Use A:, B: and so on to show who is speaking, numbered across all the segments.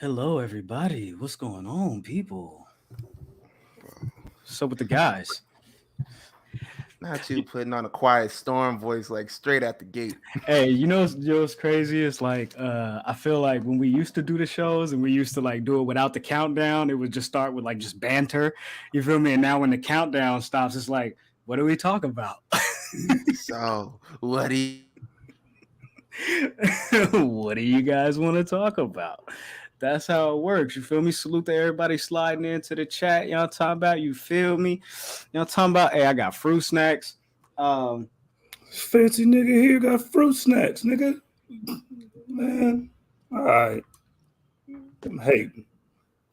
A: Hello, everybody. What's going on, people? What's up with the guys?
B: Not you putting on a quiet storm voice like straight at the gate.
A: Hey, what's crazy? It's like I feel like when we used to do the shows and we used to like do it without the countdown, it would just start with like just banter. You feel me? And now when the countdown stops, it's like, what do we talk about?
B: So, what do you
A: What do you guys want to talk about? That's how it works. You feel me? Salute to everybody sliding into the chat. Y'all talking about, you feel me? Y'all talking about, hey, I got fruit snacks.
C: Fancy nigga here got fruit snacks, nigga. Man, all right. I'm hating.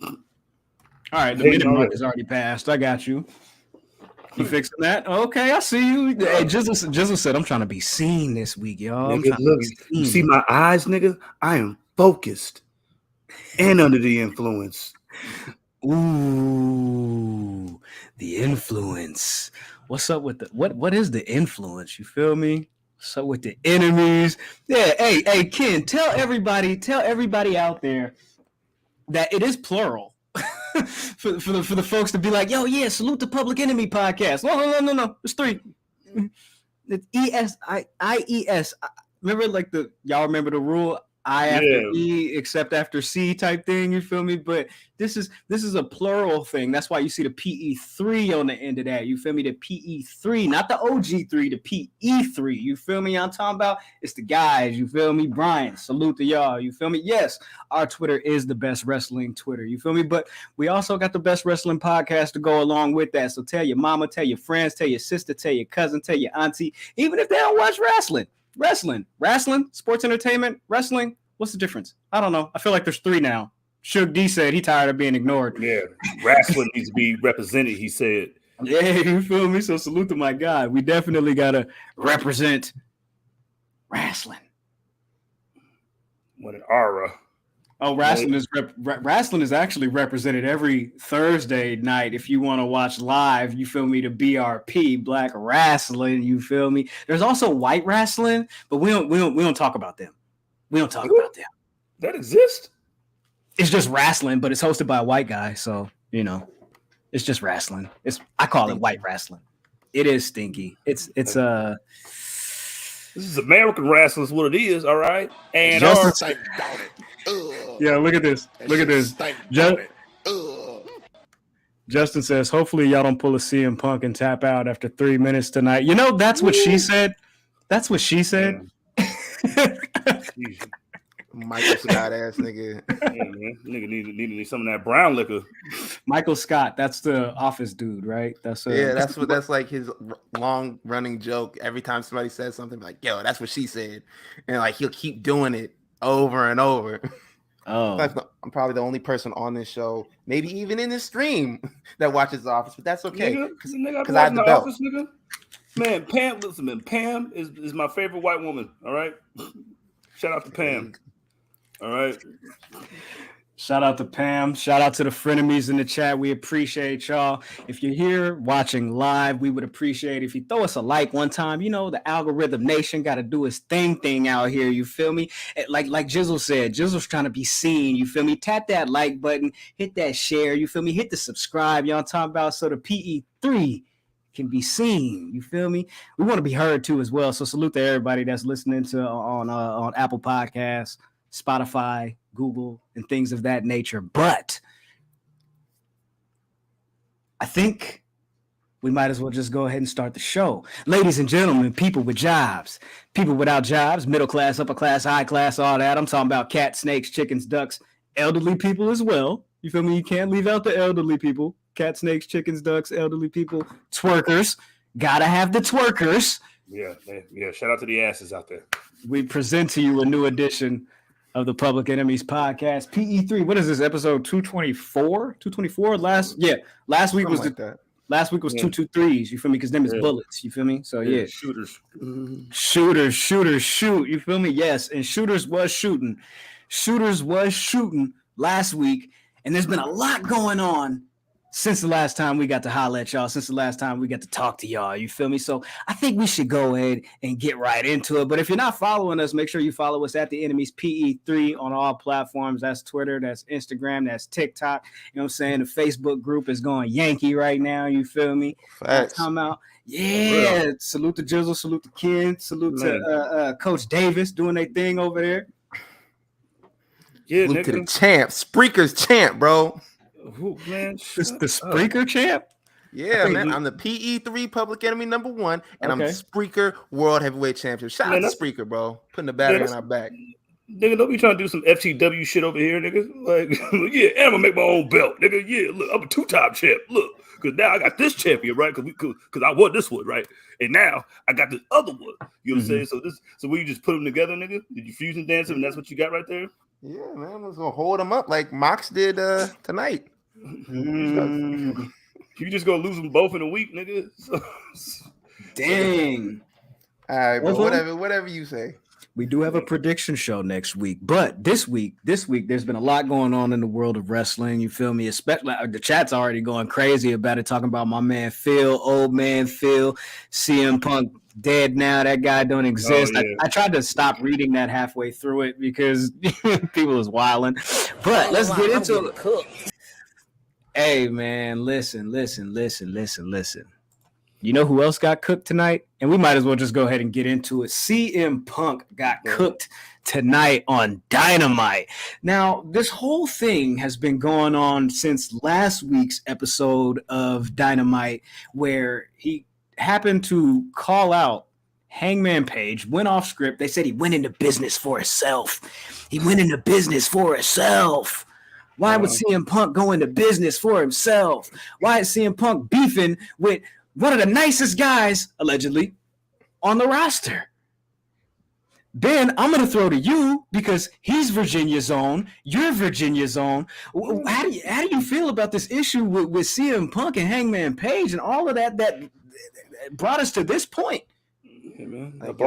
A: All right, the
C: Hating
A: minute mark
C: already.
A: is already passed. I got you. You fixing that? Okay, I see you. Hey, Jizzle said I'm trying to be seen this week, y'all. I'm
C: Nigga,
A: trying
C: look,
A: to be
C: you
A: seen.
C: see my eyes, nigga? I am focused and under the influence.
A: Ooh, the influence. What's up with the what is the influence? You feel me? What's up with the enemies? Yeah, hey, Ken, tell everybody out there that it is plural. for the folks to be like, yo, yeah, salute the Public Enemy podcast. No. It's three. It's ESIES. Remember, like y'all remember the rule? I after
C: Yeah.
A: E except after C type thing, you feel me? But this is a plural thing. That's why you see the PE3 on the end of that. You feel me? The PE3, not the OG3, the PE3. You feel me? I'm talking about it's the guys, you feel me? Brian, salute to y'all. You feel me? Yes, our Twitter is the best wrestling Twitter. You feel me? But we also got the best wrestling podcast to go along with that. So tell your mama, tell your friends, tell your sister, tell your cousin, tell your auntie, even if they don't watch wrestling. Wrestling, sports entertainment, wrestling. What's the difference? I don't know. I feel like there's three now. Suge D said he tired of being ignored.
C: Yeah. Wrestling needs to be represented, he said.
A: Yeah, you feel me? So salute to my guy. We definitely gotta represent wrestling.
C: What an aura.
A: Oh, wrestling is actually represented every Thursday night. If you want to watch live, you feel me? The BRP, Black Wrestling. You feel me? There's also white wrestling, but we don't talk about them. We don't talk about them.
C: That exists?
A: It's just wrestling, but it's hosted by a white guy, so it's just wrestling. I call it white wrestling. It is stinky. It's
C: This is American wrestling is what it is, all right? And
A: yeah, look at this. Look at this. Justin says, hopefully y'all don't pull a CM Punk and tap out after 3 minutes tonight. That's what she said. That's what she said.
B: Michael Scott ass nigga?
C: Yeah, man. Nigga need some of that brown liquor.
A: Michael Scott, that's the Office dude, right? That's
B: like his long running joke. Every time somebody says something, like, yo, that's what she said. And like he'll keep doing it over and over.
A: Oh,
B: I'm probably the only person on this show, maybe even in this stream, that watches The Office, but that's okay.
C: Because I have the Office, nigga. Man, Pam, listen, man. Pam is my favorite white woman. All right. Shout out to Pam. All right.
A: shout out to Pam. Shout out to the frenemies in the chat. We appreciate y'all. If you're here watching live, we would appreciate if you throw us a like one time. The algorithm nation got to do its thing out here. You feel me? Like Jizzle said, Jizzle's trying to be seen. You feel me? Tap that like button, hit that share. You feel me? Hit the subscribe. Y'all talking about so the PE3 can be seen. You feel me? We want to be heard too as well. So salute to everybody that's listening to on Apple Podcasts, Spotify, Google, and things of that nature. But I think we might as well just go ahead and start the show. Ladies and gentlemen, people with jobs, people without jobs, middle class, upper class, high class, all that. I'm talking about cats, snakes, chickens, ducks, elderly people as well. You feel me? You can't leave out the elderly people. Cat, snakes, chickens, ducks, elderly people, twerkers. Gotta have the twerkers.
C: Yeah. Shout out to the asses out there.
A: We present to you a new edition of the Public Enemies podcast, PE3. What is this, episode 224? 224? Last week
B: Something
A: was
B: like that.
A: Last week was 223s. You feel me? Because them is bullets. You feel me? So yeah.
C: Shooters.
A: Shoot. You feel me? Yes. And shooters was shooting last week, and there's been a lot going on since the last time we got to holler at y'all, since the last time we got to talk to y'all, you feel me? So I think we should go ahead and get right into it. But if you're not following us, make sure you follow us at The Enemies PE3 on all platforms. That's Twitter, that's Instagram, that's TikTok. You know what I'm saying? The Facebook group is going Yankee right now. You feel me? Come out. Yeah. Salute to Jizzle, salute to Ken, salute to Coach Davis doing their thing over there.
C: Yeah,
B: salute to the champ, Spreaker's champ, bro.
C: Who, man?
A: The Spreaker champ?
B: Yeah, man. I'm the PE3 Public Enemy #1, and I'm the Spreaker World Heavyweight Champion. Shout out to Spreaker, bro. Putting the battery on our back.
C: Nigga, don't be trying to do some FTW shit over here, nigga. Like, yeah, and I'm gonna make my own belt, nigga. Yeah, look, I'm a 2-time champ. Look, because now I got this champion, right? Because I won this one, right? And now I got this other one. You know what I'm saying? So will you just put them together, nigga? Did you fusion dance them, and that's what you got right there?
B: Yeah, man. I was gonna hold them up like Mox did tonight.
C: You just gonna lose them both in a week, nigga.
A: Dang.
B: All right, but whatever you say.
A: We do have a prediction show next week, but this week, there's been a lot going on in the world of wrestling. You feel me? Especially the chat's already going crazy about it, talking about my man Phil, old man Phil, CM Punk dead now. That guy don't exist. Oh, yeah. I tried to stop reading that halfway through it because people was wilding. But let's get into it. Hey, man, listen. You know who else got cooked tonight? And we might as well just go ahead and get into it. CM Punk got cooked tonight on Dynamite. Now, this whole thing has been going on since last week's episode of Dynamite, where he happened to call out Hangman Page, went off script. They said he went into business for himself. Why would CM Punk go into business for himself? Why is CM Punk beefing with one of the nicest guys, allegedly, on the roster? Ben, I'm going to throw to you because he's Virginia's own. You're Virginia's own. How do you feel about this issue with CM Punk and Hangman Page and all of that brought us to this point?
C: Yeah, man.
B: Like,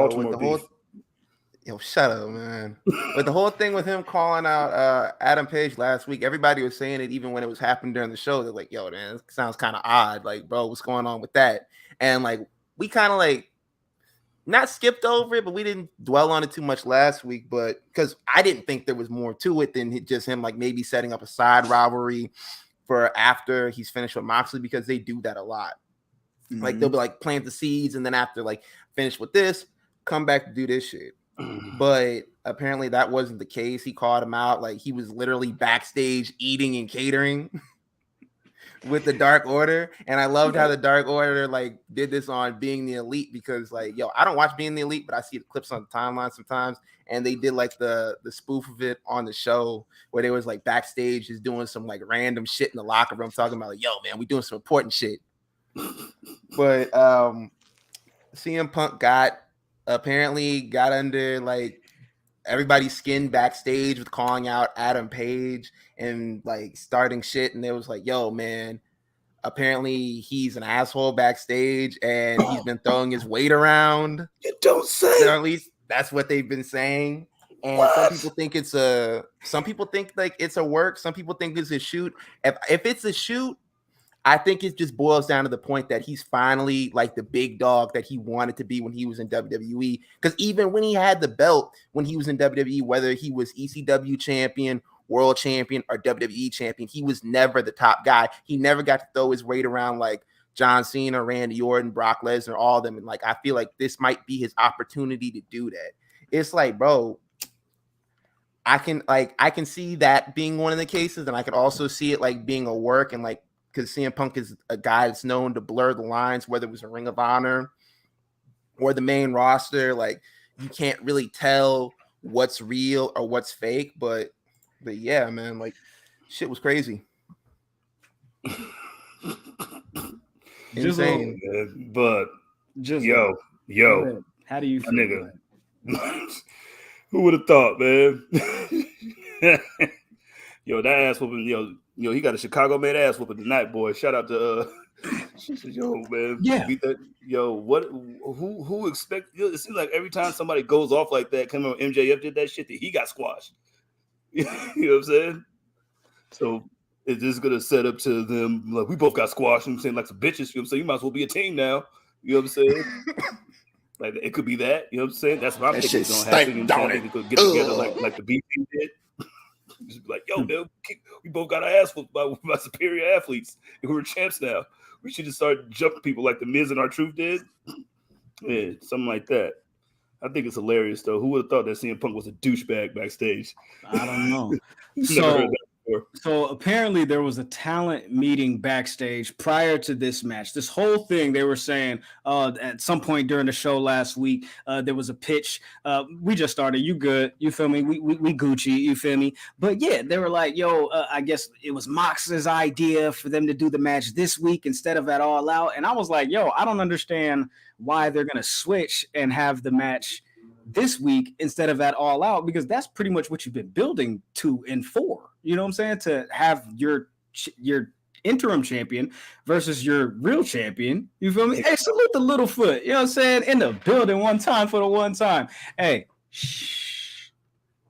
B: shut up, man. But the whole thing with him calling out Adam Page last week, everybody was saying it even when it was happening during the show. They're like, yo, man, it sounds kind of odd. Like, bro, what's going on with that? And like, we kind of like not skipped over it, but we didn't dwell on it too much last week. But because I didn't think there was more to it than just him like maybe setting up a side rivalry for after he's finished with Moxley, because they do that a lot. Mm-hmm. Like they'll be like plant the seeds, and then after like finish with this, come back to do this shit. But apparently that wasn't the case. He called him out. Like he was literally backstage eating and catering with the Dark Order. And I loved how the Dark Order like did this on Being the Elite, because like, yo, I don't watch Being the Elite, but I see the clips on the timeline sometimes. And they did like the spoof of it on the show where they was like backstage just doing some like random shit in the locker room talking about like, yo, man, we doing some important shit. But CM Punk apparently got under like everybody's skin backstage with calling out Adam Page and like starting shit. And it was like, yo, man, apparently he's an asshole backstage and he's been throwing his weight around.
C: You don't say.
B: Or at least that's what they've been saying. And some people think like it's a work. Some people think it's a shoot. If it's a shoot, I think it just boils down to the point that he's finally like the big dog that he wanted to be when he was in WWE. Because even when he had the belt, when he was in WWE, whether he was ECW champion, world champion, or WWE champion, he was never the top guy. He never got to throw his weight around like John Cena, Randy Orton, Brock Lesnar, all of them. And like, I feel like this might be his opportunity to do that. It's like, bro, I can see that being one of the cases. And I could also see it like being a work, and like, because CM Punk is a guy that's known to blur the lines, whether it was a Ring of Honor or the main roster. Like, you can't really tell what's real or what's fake. But yeah, man, like, shit was crazy. Insane.
C: But yo,
A: how do you feel,
C: nigga? Who would have thought, man? Yo, that ass whooping, yo, he got a Chicago-made ass whooping tonight, boy. Shout out to yo, man.
A: Yeah.
C: Yo, what? Who expect? It seems like every time somebody goes off like that, come on, MJF did that shit, that he got squashed. You know what I'm saying? So is this gonna set up to them like we both got squashed? You know what I'm saying, like some bitches. You know what I'm saying? You might as well be a team now. You know what I'm saying? Like it could be that. You know what I'm saying? That's what I'm thinking is gonna happen. You know what I'm saying? They could get together like the BP did. Just be like, yo, man, we both got our ass whooped by superior athletes, and we're champs now. We should just start jumping people like the Miz and R-Truth did. Yeah, something like that. I think it's hilarious though. Who would have thought that CM Punk was a douchebag backstage?
A: I don't know.
C: Never heard that before.
A: So apparently there was a talent meeting backstage prior to this match. This whole thing, they were saying at some point during the show last week, there was a pitch. We just started. You good? You feel me? We Gucci. You feel me? But yeah, they were like, yo, I guess it was Mox's idea for them to do the match this week instead of at All Out. And I was like, yo, I don't understand why they're going to switch and have the match this week instead of at All Out, because that's pretty much what you've been building to and for. You know what I'm saying? To have your interim champion versus your real champion. You feel me? Hey, salute the Littlefoot. You know what I'm saying? In the building one time for the one time. Hey, shh.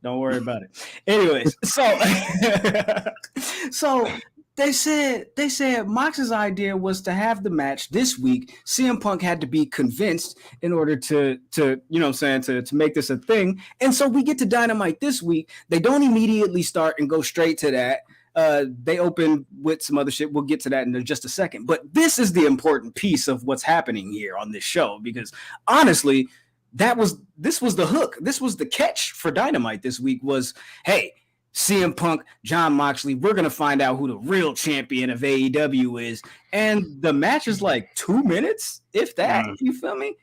A: Don't worry about it. Anyways, so they said Mox's idea was to have the match this week. CM Punk had to be convinced in order to you know what I'm saying, to make this a thing. And so we get to Dynamite this week. They don't immediately start and go straight to that. They open with some other shit. We'll get to that in just a second. But this is the important piece of what's happening here on this show, because honestly, this was the hook. This was the catch for Dynamite this week was, hey, CM Punk, Jon Moxley, we're going to find out who the real champion of AEW is. And the match is like 2 minutes, if that. You feel me?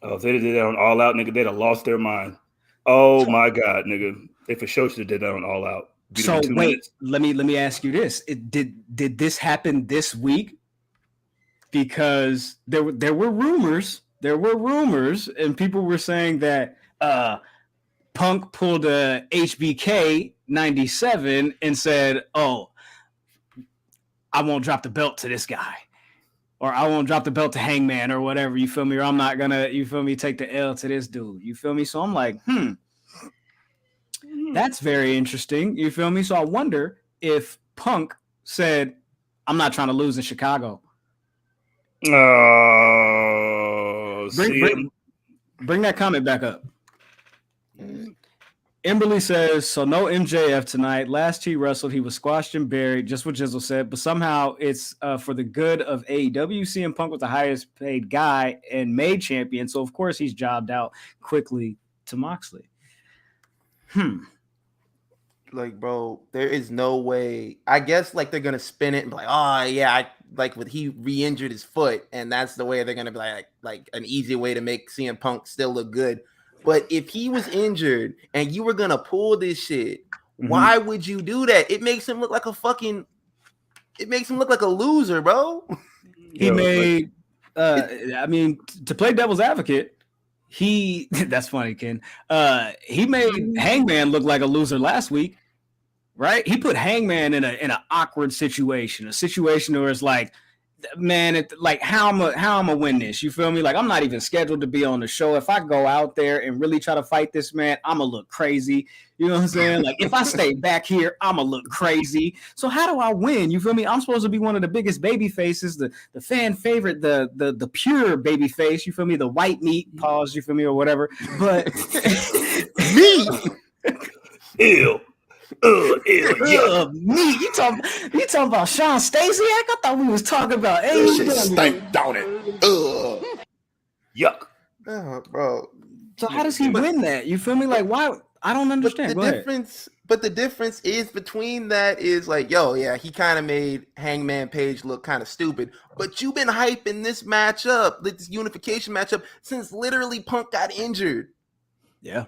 C: Oh, if they did that on All Out, nigga, they'd have lost their mind. Oh, my God, nigga. They for sure should have did that on All Out.
A: So, wait, let me ask you this. Did this happen this week? Because there were rumors. There were rumors, and people were saying that Punk pulled a HBK 97 and said, oh, I won't drop the belt to this guy, or I won't drop the belt to Hangman or whatever, you feel me? Or I'm not gonna, you feel me, take the L to this dude, you feel me? So I'm like, that's very interesting, you feel me? So I wonder if Punk said, I'm not trying to lose in Chicago. Bring that comment back up. Emberly says, so no MJF tonight. Last he wrestled, he was squashed and buried, just what Jizzle said, but somehow it's for the good of AEW. CM Punk was the highest paid guy and made champion, so of course he's jobbed out quickly to Moxley.
B: Like, bro, there is no way. I guess like they're gonna spin it and be like, oh yeah, he re-injured his foot, and that's the way they're gonna be like an easy way to make CM Punk still look good. But if he was injured and you were gonna pull this shit, why would you do that? It makes him look like a loser, bro.
A: He made I mean, to play devil's advocate, that's funny, Ken. He made Hangman look like a loser last week, right? He put Hangman in an awkward situation, a situation where it's like, man, how am I gonna win this? You feel me? Like, I'm not even scheduled to be on the show. If I go out there and really try to fight this man, I'm gonna look crazy. You know what I'm saying? Like, if I stay back here, I'm gonna look crazy. So how do I win? You feel me? I'm supposed to be one of the biggest baby faces, the fan favorite, the pure baby face. You feel me? The white meat, pause. You feel me, or whatever? But
B: me,
A: ew. Me, you talking about Sean Stasiak? I thought we was talking about
D: shit stank, don't it?
C: Yuck.
B: Bro.
A: So how does he win that? You feel me? Like, why? I don't understand.
B: But the difference is between that is like, yo, yeah, he kind of made Hangman Page look kind of stupid. But you've been hyping this matchup, this unification matchup, since literally Punk got injured.
A: Yeah.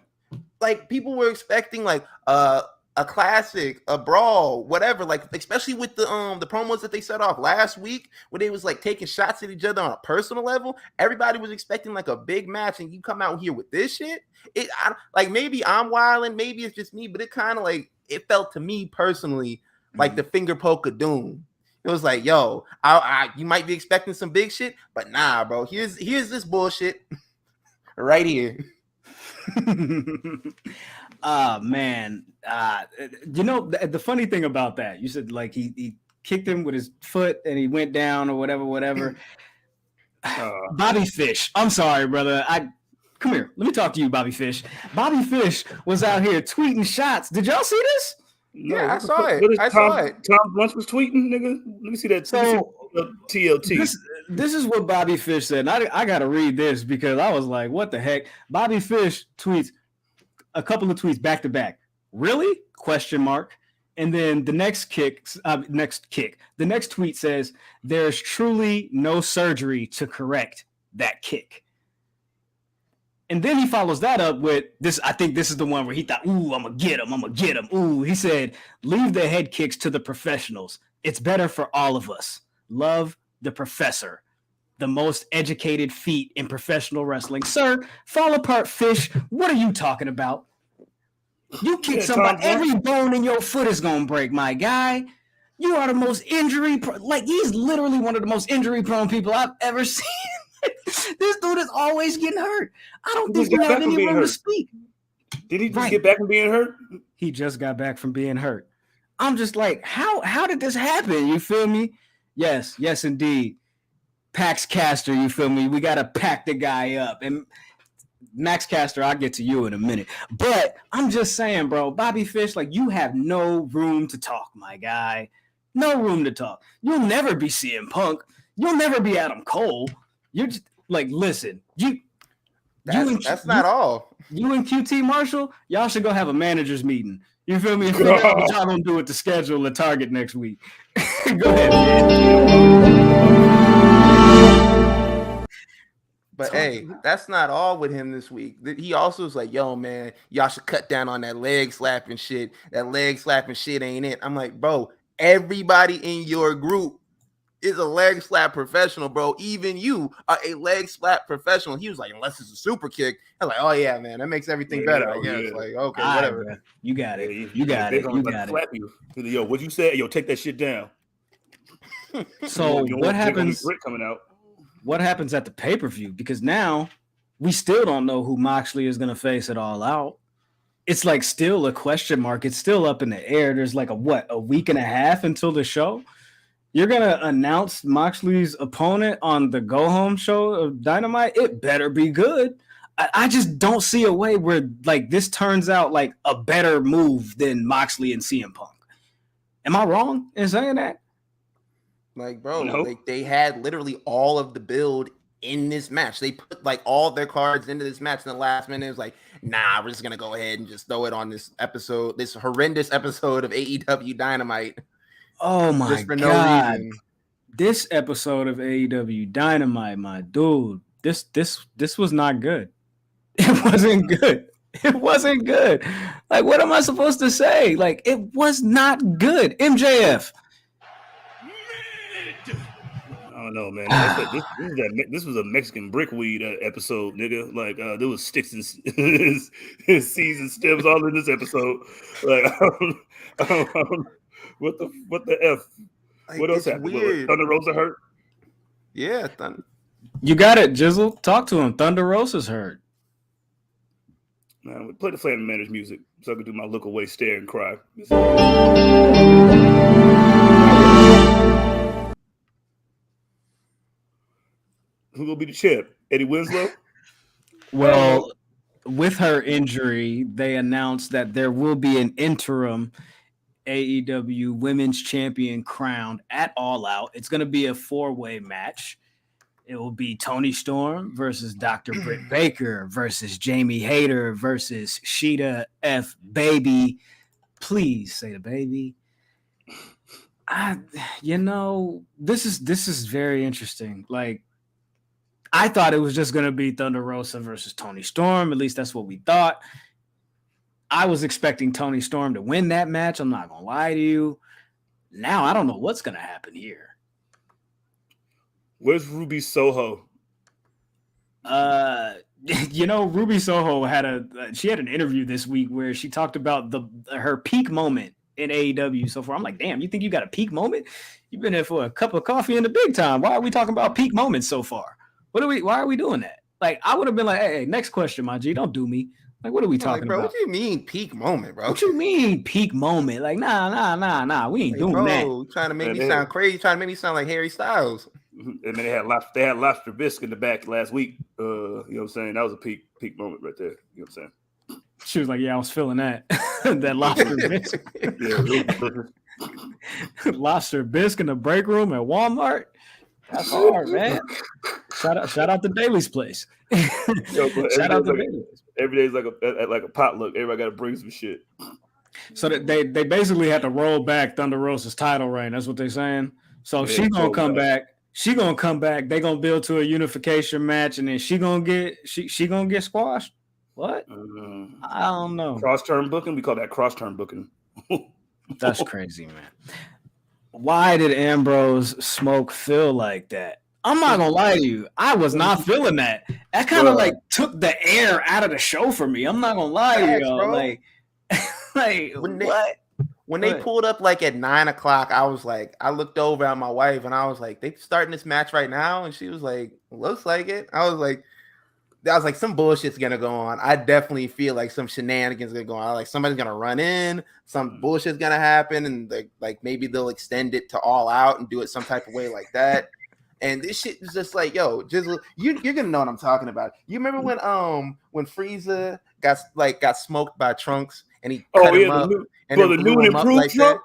B: Like, people were expecting like a classic, a brawl, whatever, like especially with the promos that they set off last week where they was like taking shots at each other on a personal level. Everybody was expecting like a big match, and you come out here with this shit. Like, maybe I'm wilding, maybe it's just me, but it kind of like, it felt to me personally like the finger poke of doom. It was like, yo, you might be expecting some big shit, but nah, bro, here's this bullshit right here.
A: Man. The funny thing about that, you said like he kicked him with his foot and he went down or whatever. Bobby Fish. I'm sorry, brother. Come here. Let me talk to you, Bobby Fish. Bobby Fish was out here tweeting shots. Did y'all see this?
C: No,
B: yeah, I saw it.
C: Tom Lunch was tweeting, nigga. Let me see that.
A: So
C: TLT.
A: This is what Bobby Fish said. And I got to read this because I was like, what the heck? Bobby Fish tweets a couple of tweets back to back. Really? Question mark. And then the next the next tweet says, there's truly no surgery to correct that kick. And then he follows that up with this. I think this is the one where he thought, ooh, I'm going to get him. Ooh, he said, leave the head kicks to the professionals. It's better for all of us. Love, the professor. The most educated feet in professional wrestling. Sir, fall apart, Fish. What are you talking about? You kick somebody, every bone in your foot is going to break, my guy. You are the most he's literally one of the most injury-prone people I've ever seen. This dude is always getting hurt. I don't think you have any room to speak.
C: Did he just get back from being hurt?
A: He just got back from being hurt. I'm just like, how did this happen? You feel me? Yes, indeed. Pax Caster, you feel me? We got to pack the guy up. And Max Caster, I'll get to you in a minute. But I'm just saying, bro, Bobby Fish, like, you have no room to talk, my guy. No room to talk. You'll never be CM Punk. You'll never be Adam Cole. You're just like, listen,
B: that's not all.
A: You and QT Marshall, y'all should go have a managers meeting. You feel me? And figure out what y'all gonna do with the schedule at Target next week. Go ahead, man.
B: But hey, that's not all with him this week. He also was like, yo, man, y'all should cut down on that leg slapping shit. That leg slapping shit ain't it. I'm like, bro, everybody in your group is a leg slap professional, bro. Even you are a leg slap professional. He was like, unless it's a super kick. I'm like, oh yeah, man, that makes everything better. I guess. Yeah. Like, okay, whatever.
A: Right, you got it. You got it.
C: Slap you. Yo, what you said? Yo, take that shit down.
A: So what happens?
C: Coming out.
A: What happens at the pay-per-view? Because now we still don't know who Moxley is going to face at All Out. It's like still a question mark. It's still up in the air. There's like a week and a half until the show. You're going to announce Moxley's opponent on the go-home show of Dynamite? It better be good. I just don't see a way where like this turns out like a better move than Moxley and CM Punk. Am I wrong in saying that?
B: Like, bro, like they had literally all of the build in this match. They put like all their cards into this match in the last minute. It was like, nah, we're just going to go ahead and just throw it on this episode, this horrendous episode of AEW Dynamite.
A: Oh my God. No reason. This episode of AEW Dynamite, my dude, this was not good. It wasn't good. It wasn't good. Like, what am I supposed to say? Like, it was not good. MJF.
C: I don't know, man. This was a Mexican brickweed episode, nigga. Like, there was sticks and seeds and stems all in this episode. Like, what the F?
B: Like,
C: what else happened? Weird. Thunder Rosa hurt?
B: Yeah,
A: you got it, Jizzle. Talk to him. Thunder Rosa's hurt.
C: Nah, play the Flame Manners music so I can do my look away, stare, and cry. Who gonna be the champ? Eddie Winslow?
A: Well, with her injury, they announced that there will be an interim AEW Women's Champion crowned at All Out. It's going to be a 4-way match. It will be Toni Storm versus Dr. Britt Baker versus Jamie Hayter versus Sheeta F. Baby. Please say the baby. This is very interesting. Like, I thought it was just going to be Thunder Rosa versus Toni Storm. At least that's what we thought. I was expecting Toni Storm to win that match. I'm not going to lie to you. Now I don't know what's going to happen here.
C: Where's Ruby Soho?
A: Ruby Soho had an interview this week where she talked about her peak moment in AEW so far. I'm like, damn, you think you got a peak moment? You've been there for a cup of coffee in the big time. Why are we talking about peak moments so far? Why are we doing that? Like, I would have been like, hey, next question, my G, don't do me. Like, what are we
B: I'm like,
A: talking
B: bro,
A: about?
B: what you mean peak moment, bro?
A: What you mean peak moment? Like, nah. We ain't
B: Like,
A: doing that.
B: bro, trying to make
C: Man,
B: me sound crazy, trying to make me sound like Harry Styles.
C: And then they had lobster bisque in the back last week. You know what I'm saying? That was a peak moment right there. You know what I'm saying?
A: She was like, yeah, I was feeling that. That lobster bisque. Lobster bisque in the break room at Walmart. That's hard, man. Shout out to Daly's place. Shout out to Daly's.
C: Every day's like a potluck. Everybody got to bring some shit.
A: So that they basically had to roll back Thunder Rosa's title reign. That's what they're saying. So she gonna come back. She gonna come back. They gonna build to a unification match, and then she gonna get squashed. What? I don't know.
C: Cross-term booking. We call that cross-term booking.
A: That's crazy, man. Why did Ambrose smoke Phil like that? I'm not gonna lie to you. I was not feeling that. That kind of like took the air out of the show for me. I'm not gonna lie to you. Like what?
B: When they pulled up like at 9 o'clock, I was like, I looked over at my wife and I was like, they starting this match right now? And she was like, looks like it. I was like, some bullshit's gonna go on. I definitely feel like some shenanigans gonna go on. Like somebody's gonna run in, some bullshit's gonna happen, and like maybe they'll extend it to All Out and do it some type of way like that. And this shit is just like, yo, Jizzle, you're gonna know what I'm talking about. You remember when Frieza got smoked by Trunks and he cut him up and
C: the new and improved
B: like
C: Trump?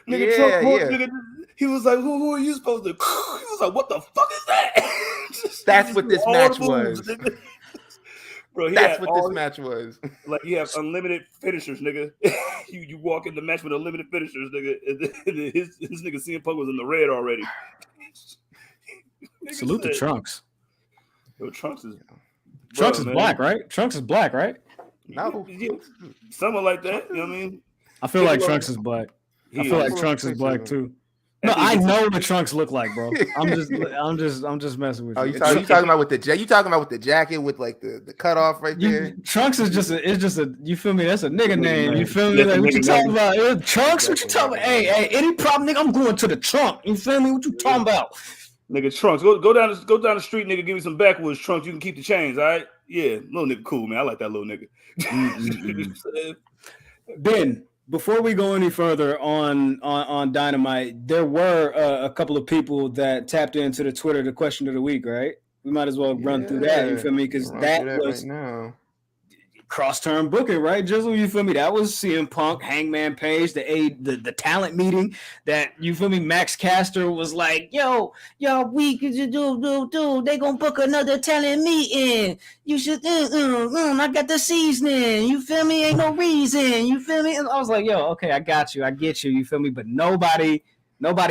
B: Nigga, Trump,
C: nigga, he was like, who are you supposed to? He was like, what the fuck is that?
B: That's what this match was.
C: Bro,
B: that's what this match was.
C: Like you have unlimited finishers, nigga. you walk in the match with unlimited finishers, nigga. And then his nigga CM Punk was in the red already.
A: Salute to Trunks.
C: Yo, Trunks is
A: black, right? Trunks is black, right?
B: No,
C: someone like that. You know what I mean?
A: I feel like Trunks is black. I feel like Trunks is black too. No, I know what Trunks look like, bro. I'm just messing with you.
B: Oh, you talking about with the you talking about with the jacket with like the cutoff right there?
A: Trunks is just a you feel me? That's a nigga name. You feel me? Like what you talking about? Trunks? What you talking about? Hey, any problem, nigga? I'm going to the trunk. You feel me? What you talking about?
C: Nigga, Trunks, go down the street, nigga. Give me some backwoods, Trunks. You can keep the chains, all right? Yeah, little nigga, cool, man. I like that little nigga.
A: Ben, before we go any further on Dynamite, there were a couple of people that tapped into the Twitter, the question of the week, right? We might as well run through that. You feel me? Because that was right cross-term booking, right, Jizzle? You feel me? That was CM Punk, Hangman Page, the talent meeting that, you feel me, Max Caster was like, yo, we could do. They gonna book another talent meeting. You should, I got the seasoning. You feel me? Ain't no reason. You feel me? And I was like, yo, okay, I got you. I get you. You feel me? But nobody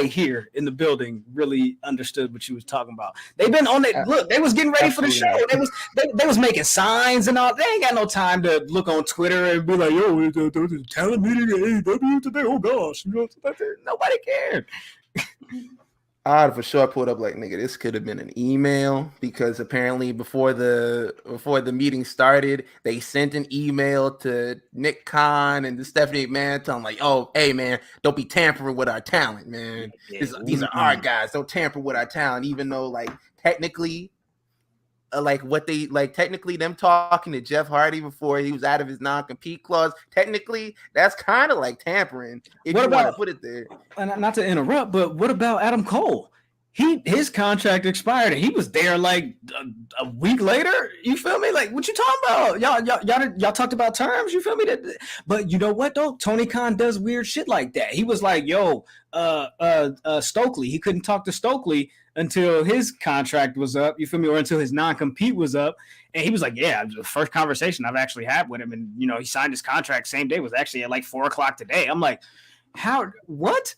A: here in the building really understood what you was talking about. They've been on it. Look, they was getting ready for the show. They was making signs and all. They ain't got no time to look on Twitter and be like, yo, there's a talent meeting at AEW today. Oh gosh, nobody cared.
B: I'd for sure pulled up like, nigga, this could have been an email, because apparently before the meeting started, they sent an email to Nick Khan and the Stephanie McMahon telling like, oh, hey man, don't be tampering with our talent, man. These are our guys. Don't tamper with our talent, even though like technically, technically them talking to Jeff Hardy before he was out of his non-compete clause, technically that's kind of like tampering if you want to put it there.
A: And not to interrupt, but what about Adam Cole? His contract expired and he was there like a week later. You feel me? Like, what you talking about? Y'all talked about terms. You feel me? But you know what though? Tony Khan does weird shit like that. He was like, yo, Stokely. He couldn't talk to Stokely until his contract was up. You feel me? Or until his non-compete was up. And he was like, yeah, the first conversation I've actually had with him. And, you know, he signed his contract same day, was actually at like 4:00 today. I'm like, what?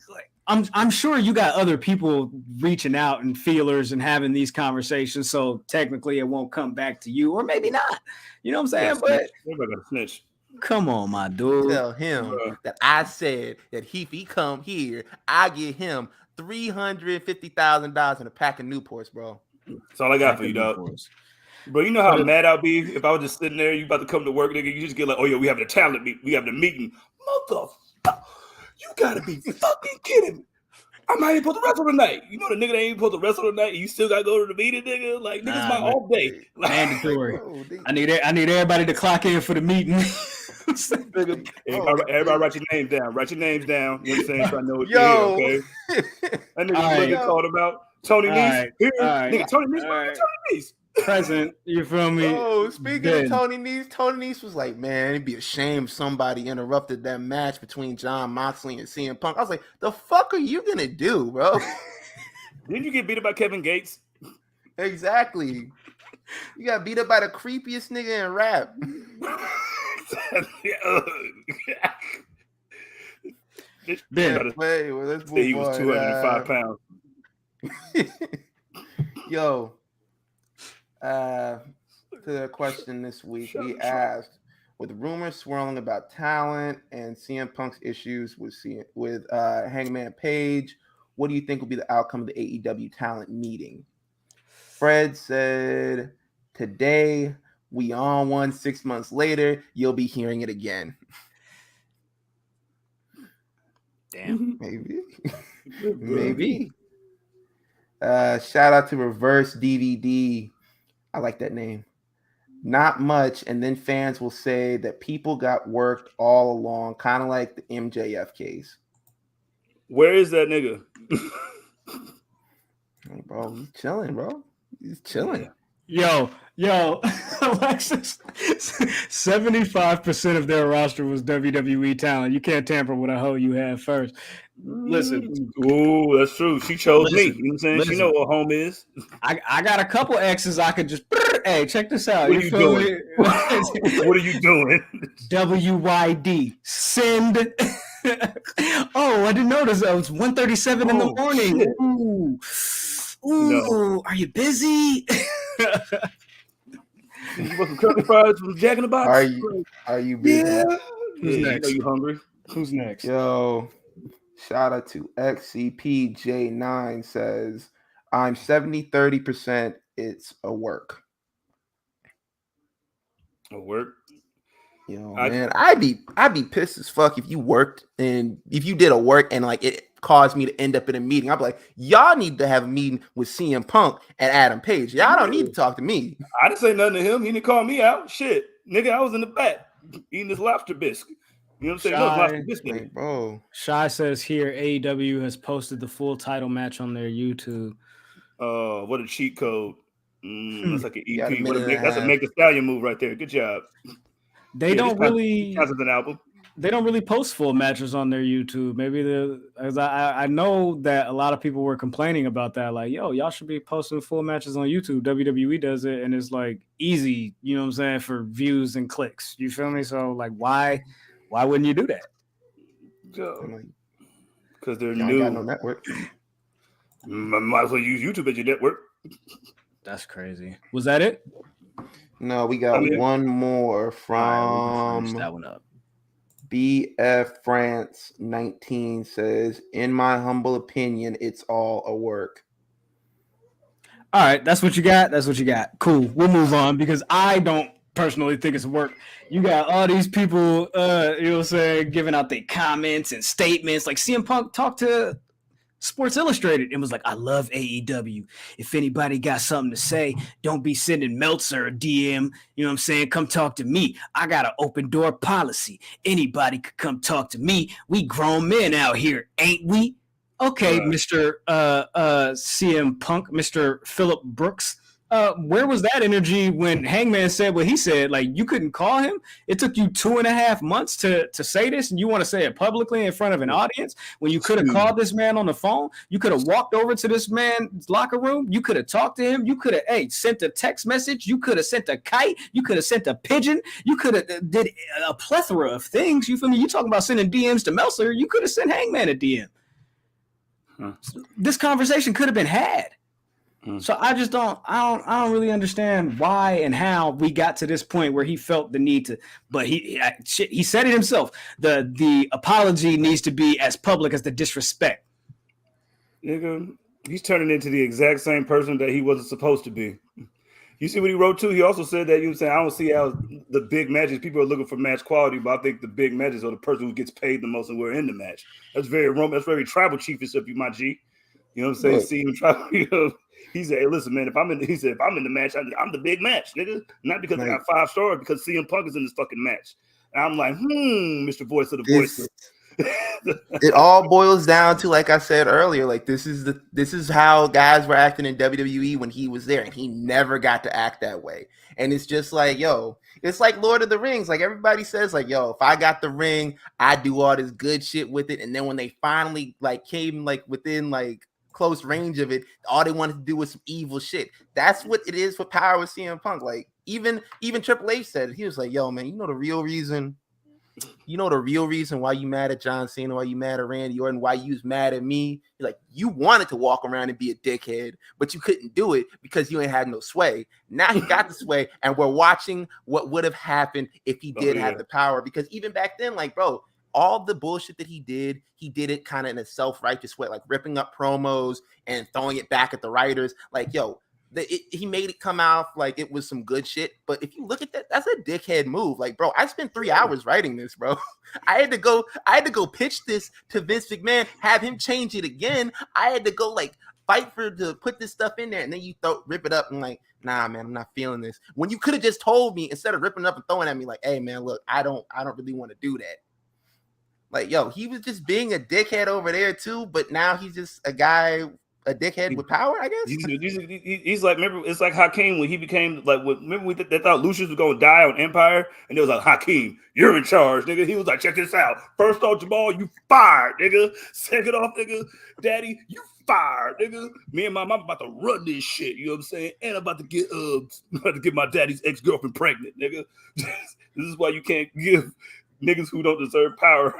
A: Like, I'm sure you got other people reaching out and feelers and having these conversations. So technically it won't come back to you, or maybe not. You know what I'm saying? But
C: everybody got to snitch.
A: Come on, my dude.
B: Tell him that I said that if he come here, I get him $350,000 in a pack of Newports, bro.
C: That's all I got for you, dog. Bro, you know how mad I'll be if I was just sitting there, you about to come to work, nigga, you just get like, oh, yeah, we have the talent meeting. We have the meeting. Motherfucker, you gotta be fucking kidding me. I'm not even supposed to wrestle tonight. You know the nigga that ain't supposed to wrestle tonight. And you still got to go to the meeting, nigga. Like nigga's my off day. Like,
A: mandatory. I need everybody to clock in for the meeting.
C: everybody write your name down. Write your names down. You know what I'm saying? So I know what
B: Yo.
C: you're here, okay? That nigga you called about Tony Nese. Nigga, Tony Nese. Tony Nese.
A: Present, you feel me?
B: Oh, speaking of Tony Nese was like, man, it'd be a shame if somebody interrupted that match between Jon Moxley and CM Punk. I was like, the fuck are you gonna do, bro?
C: Didn't you get beat up by Kevin Gates?
B: Exactly. You got beat up by the creepiest nigga in rap. Let's move
C: he was 205 pounds.
B: Yo. To the question this week, we asked, with rumors swirling about talent and CM Punk's issues with Hangman Page, what do you think will be the outcome of the AEW Talent Meeting? Fred said, today we on one. 6 months later, you'll be hearing it again.
A: Damn.
B: Maybe. Shout out to Reverse DVD. I like that name. Not much, and then fans will say that people got worked all along, kind of like the MJF case.
C: Where is that nigga?
B: Hey, bro, he's chilling, bro. He's chilling.
A: Yo, Alexis, 75% of their roster was WWE talent. You can't tamper with a hoe you had first. Listen.
C: Oh, that's true. She chose me. You know what I'm saying? She know what home is.
A: I got a couple exes I could just, hey, check this out.
C: What are you doing? What are you doing?
A: WYD. Send. Oh, I didn't notice. It was 1:37 in the morning.
C: Shit.
A: Ooh, Are you busy?
C: You want some curly fries from Jack in the Box?
B: Are you busy?
A: Yeah. Who's next?
C: Are you hungry?
A: Who's next?
B: Yo, shout out to XCPJ9 says, I'm 70-30%. It's a work.
C: A work?
B: Yo, man, I'd be pissed as fuck if you worked and if you did a work and like it caused me to end up in a meeting. I'd be like, y'all need to have a meeting with CM Punk and Adam Page. Y'all don't need to talk to me.
C: I didn't say nothing to him. He didn't call me out. Shit, nigga, I was in the back eating this lobster biscuit. You know what I'm saying? No, lobster biscuit,
B: like, bro.
A: Shy says here AEW has posted the full title match on their YouTube.
C: What a cheat code. That's like an EP. That's a Make the Stallion move right there. Good job.
A: They don't really
C: counts as an album.
A: They don't really post full matches on their YouTube. Maybe I know that a lot of people were complaining about that. Like, yo, y'all should be posting full matches on YouTube. WWE does it, and it's like easy, you know what I'm saying, for views and clicks. You feel me? So like, why wouldn't you do that?
C: Because they're new.
B: Got no network.
C: Might as well use YouTube as your network.
A: That's crazy. Was that it?
B: No, we got one more from
A: that one up.
B: BF France 19 says, in my humble opinion, it's all a work.
A: All right, that's what you got. Cool. We'll move on because I don't personally think it's a work. You got all these people, you know what I'm saying, giving out their comments and statements. Like CM Punk talked to Sports Illustrated and was like, I love AEW. If anybody got something to say, don't be sending Meltzer a DM. You know what I'm saying? Come talk to me. I got an open door policy. Anybody could come talk to me. We grown men out here, ain't we? Okay, Mr. CM Punk, Mr. Phillip Brooks. Where was that energy when Hangman said what he said? Like, you couldn't call him? It took you 2.5 months to say this, and you want to say it publicly in front of an audience when you could have called this man on the phone? You could have walked over to this man's locker room. You could have talked to him. You could have, sent a text message. You could have sent a kite. You could have sent a pigeon. You could have did a plethora of things. You feel me? You talking about sending DMs to Meltzer. You could have sent Hangman a DM. This conversation could have been had. So I don't really understand why and how we got to this point where he felt the need to, but he said it himself. The apology needs to be as public as the disrespect.
C: Nigga, he's turning into the exact same person that he wasn't supposed to be. You see what he wrote too? He also said that, you know what I'm saying, I don't see how the big matches. People are looking for match quality, but I think the big matches are the person who gets paid the most and we're in the match. That's very Roman. That's very tribal chiefest of you, my G. You know what I'm saying?
B: Look.
C: See him tribal. You know, he said, "Hey, listen, man. If I'm in the match, I'm the big match, nigga. Not because I got 5 stars, because CM Punk is in this fucking match." And I'm like, Mr. Voice of the Voiceless.
B: It all boils down to, like I said earlier, like this is how guys were acting in WWE when he was there, and he never got to act that way. And it's just like, yo, it's like Lord of the Rings. Like everybody says, like, yo, if I got the ring, I do all this good shit with it. And then when they finally like came like within like close range of it, all they wanted to do was some evil shit. That's what it is for power with CM Punk. Like even Triple H said it. He was like, yo, man, you know the real reason why you mad at John Cena, why you mad at Randy Orton, why you was mad at me? You're like, you wanted to walk around and be a dickhead, but you couldn't do it because you ain't had no sway. Now you got the sway, and we're watching what would have happened if he did have the power. Because even back then, like, bro, all the bullshit that he did it kind of in a self-righteous way, like ripping up promos and throwing it back at the writers. Like, yo, he made it come out like it was some good shit. But if you look at that, that's a dickhead move. Like, bro, I spent 3 hours writing this, bro. I had to go pitch this to Vince McMahon, have him change it again. I had to go like fight to put this stuff in there, and then you rip it up and like, nah, man, I'm not feeling this. When you could have just told me instead of ripping it up and throwing at me, like, hey, man, look, I don't really want to do that. Like, yo, he was just being a dickhead over there too, but now he's just a dickhead with power, I guess.
C: He's like, remember, it's like Hakeem when he became like, remember they thought Lucius was gonna die on Empire, and it was like, Hakeem, you're in charge, nigga. He was like, check this out. First off, Jamal, you fired, nigga. Second off, nigga, Daddy, you fired, nigga. Me and my mom about to run this shit. You know what I'm saying? And I'm about to get my daddy's ex-girlfriend pregnant, nigga. This is why you can't give niggas who don't deserve power.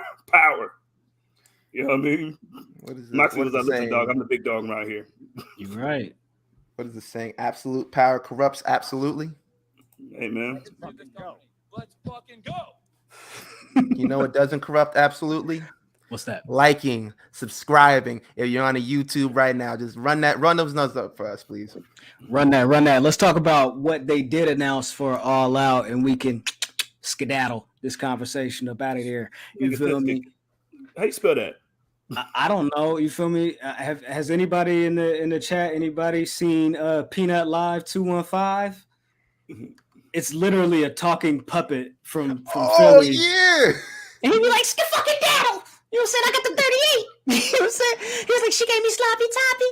C: You know what I mean?
B: What is it?
C: Moxley was like, listen, dog, I'm the big dog around here.
A: You're right.
B: What is the saying? Absolute power corrupts absolutely.
C: Hey, man.
E: Let's fucking go.
B: You know what doesn't corrupt absolutely?
A: What's that?
B: Liking, subscribing. If you're on a YouTube right now, just run those numbers up for us, please.
A: Run that. Let's talk about what they did announce for All Out, and we can skedaddle this conversation up out of here. You feel me?
C: How you spell that?
A: I don't know. You feel me? Has anybody in the chat? Anybody seen Peanut Live 215? It's literally a talking puppet from Philly.
B: Yeah.
A: And he'd be like, fucking daddle. You know what I'm saying? I got the 38. You know what I'm saying? He was like, she gave me sloppy toppy.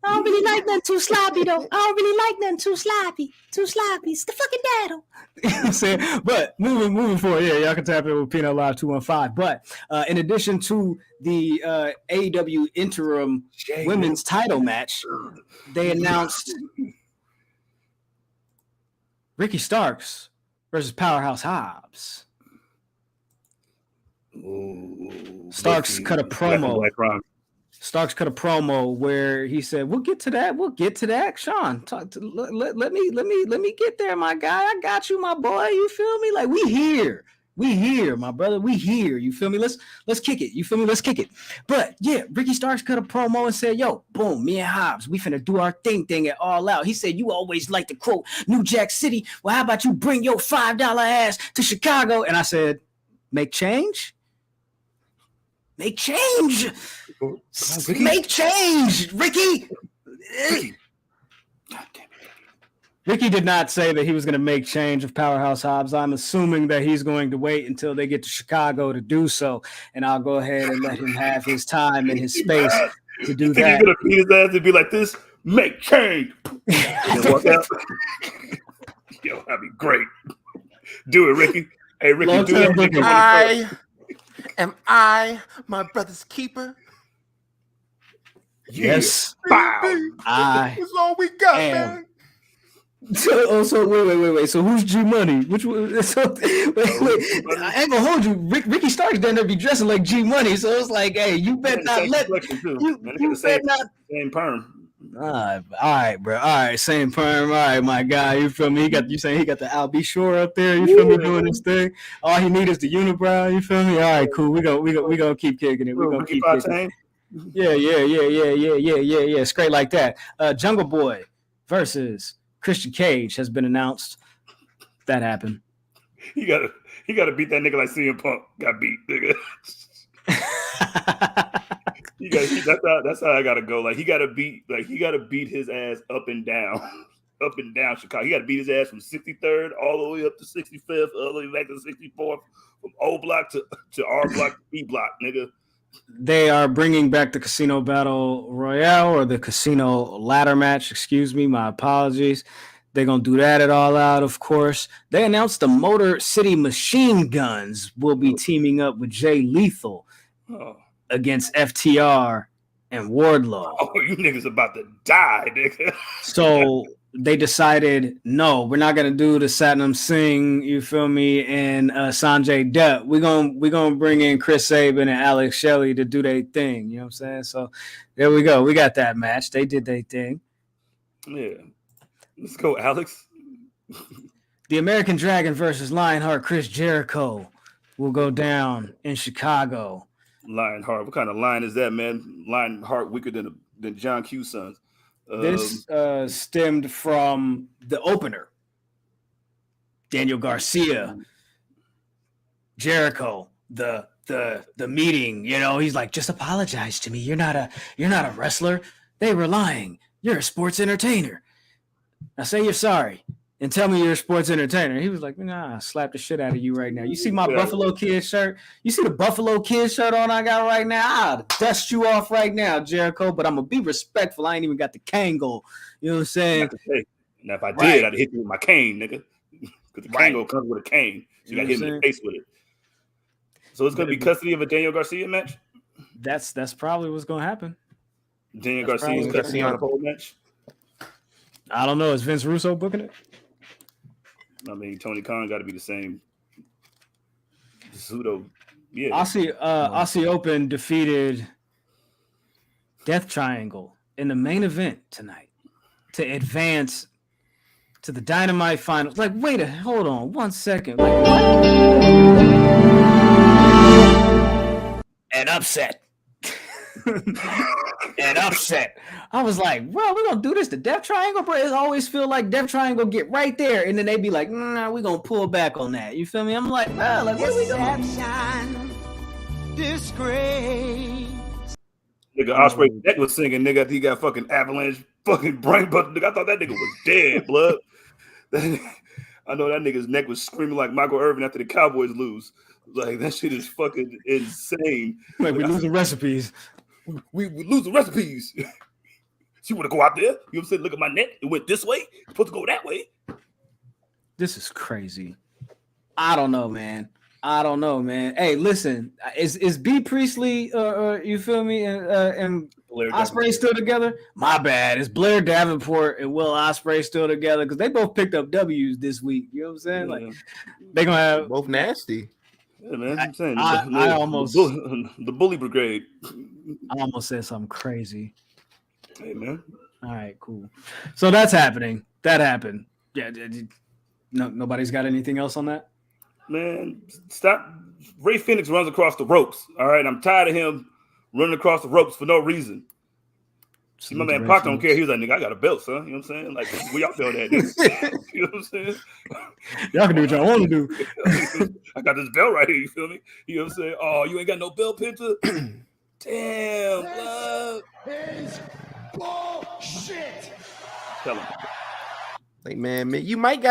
A: I don't really like nothing too sloppy, though. I don't really like nothing too sloppy. Too sloppy. It's the fucking daddle. You know what I'm saying? But moving forward, yeah, y'all can tap in with Peanut Live 215. But in addition to the AEW interim women's title match, they announced Ricky Starks versus Powerhouse Hobbs.
C: Ooh,
A: Starks cut a promo. Starks cut a promo where he said, "We'll get to that. Sean, let me get there, my guy. I got you, my boy. You feel me? Like we here, my brother. We here. You feel me? Let's kick it. You feel me? Let's kick it." But yeah, Ricky Starks cut a promo and said, "Yo, boom, me and Hobbs, we finna do our thing at All Out." He said, "You always like to quote New Jack City. Well, how about you bring your $5 ass to Chicago?" And I said, "Make change." Make change. Make change, Ricky. Ricky did not say that he was going to make change of Powerhouse Hobbs. I'm assuming that he's going to wait until they get to Chicago to do so, and I'll go ahead and let him have his time and his space to do that.
C: He's going to beat his ass and be like this, make change. And walk out. Yo, that'd be great. Do it, Ricky. Hey, Ricky, do it. Ricky.
B: Am I my brother's keeper?
A: Yes.
B: That's all we got, man.
A: So wait. So who's G Money? Which one? So, wait. I ain't gonna hold you. Ricky Starks down there be dressing like G Money. So it's like, hey, you better not let you better not
C: same perm.
A: All right, bro. All right, same perm. All right, my guy. You feel me? You saying he got the Al B. Shore up there. You feel me doing this thing? All he need is the unibrow. You feel me? All right, cool. We gonna keep kicking it. We gonna keep kicking it. Yeah. Straight like that. Jungle Boy versus Christian Cage has been announced. That happened.
C: He gotta beat that nigga like CM Punk got beat, nigga. That's how I gotta go. Like he gotta beat his ass up and down Chicago. He gotta beat his ass from 63rd all the way up to 65th, all the way back to 64th, from O block to R block to B block, nigga.
A: They are bringing back the Casino Battle Royale or the Casino Ladder Match. Excuse me, my apologies. They're going to do that at All Out, of course. They announced the Motor City Machine Guns will be teaming up with Jay Lethal against FTR and Wardlow.
C: Oh, you niggas about to die, nigga.
A: So they decided, no, we're not going to do the Satnam Singh, you feel me, and Sanjay Dutt. We're gonna bring in Chris Sabin and Alex Shelley to do their thing. You know what I'm saying? So there we go. We got that match. They did their thing.
C: Yeah. Let's go, Alex.
A: The American Dragon versus Lionheart Chris Jericho will go down in Chicago.
C: Lionheart. What kind of line is that, man? Lionheart weaker than John Q. Sons.
A: This stemmed from the opener. Daniel Garcia, Jericho, the meeting. You know, he's like, just apologize to me. You're not a wrestler. They were lying. You're a sports entertainer. Now say you're sorry and tell me you're a sports entertainer. He was like, nah, I'll slap the shit out of you right now. You see my Buffalo Kid shirt? You see the Buffalo Kid shirt on I got right now? I'll dust you off right now, Jericho, but I'm going to be respectful. I ain't even got the Kango. You know what I'm saying?
C: Now, if I did, I'd hit you with my cane, nigga. Because the Kango comes with a cane. So you got to hit me in the face with it. So it's going to be custody of a Daniel Garcia match?
A: That's probably what's going to happen.
C: Daniel Garcia's custody on a pole match?
A: I don't know. Is Vince Russo booking it?
C: I mean, Tony Khan got to be the same. Pseudo, yeah.
A: Aussie Open defeated Death Triangle in the main event tonight to advance to the Dynamite finals. Like, hold on 1 second. Like, what? An upset. An upset. I was like, bro, we're gonna do this to Death Triangle, bro. It always feel like Death Triangle get right there, and then they be like, nah, we're gonna pull back on that. You feel me? I'm like, bro, like, what are we doing? Disgrace.
C: Nigga, Ospreay's neck was singing, nigga. He got fucking avalanche, fucking brain butt. Nigga, I thought that nigga was dead, blood. I know that nigga's neck was screaming like Michael Irvin after the Cowboys lose. Like, that shit is fucking insane.
A: Like, we're losing recipes.
C: We lose the recipes. So you want to go out there? You know what I'm saying? Look at my neck. It went this way. It's supposed to go that way.
A: This is crazy. I don't know, man. Hey, listen, is B Priestley, you feel me, and Ospreay still together? My bad. Is Blair Davenport and Will Ospreay still together? Because they both picked up W's this week. You know what I'm saying?
C: Yeah.
A: Like, they're gonna have
B: both nasty.
C: Yeah, man. I'm saying
A: I almost
C: the bully brigade.
A: I almost said something crazy.
C: Hey, man.
A: All right, cool. So that's happening. That happened. Yeah. No, nobody's got anything else on that?
C: Man, stop. Ray Phoenix runs across the ropes. All right, I'm tired of him running across the ropes for no reason. See, my man Pac don't care. He was like, nigga, I got a belt, son. You know what I'm saying? Like, where y'all feel that? You know what I'm saying?
A: Y'all can do what y'all want to do.
C: I got this belt right here. You feel me? You know what I'm saying? Oh, you ain't got no belt, Penta? Damn, blood.
D: Is bullshit.
C: Tell him.
B: Like, man, you might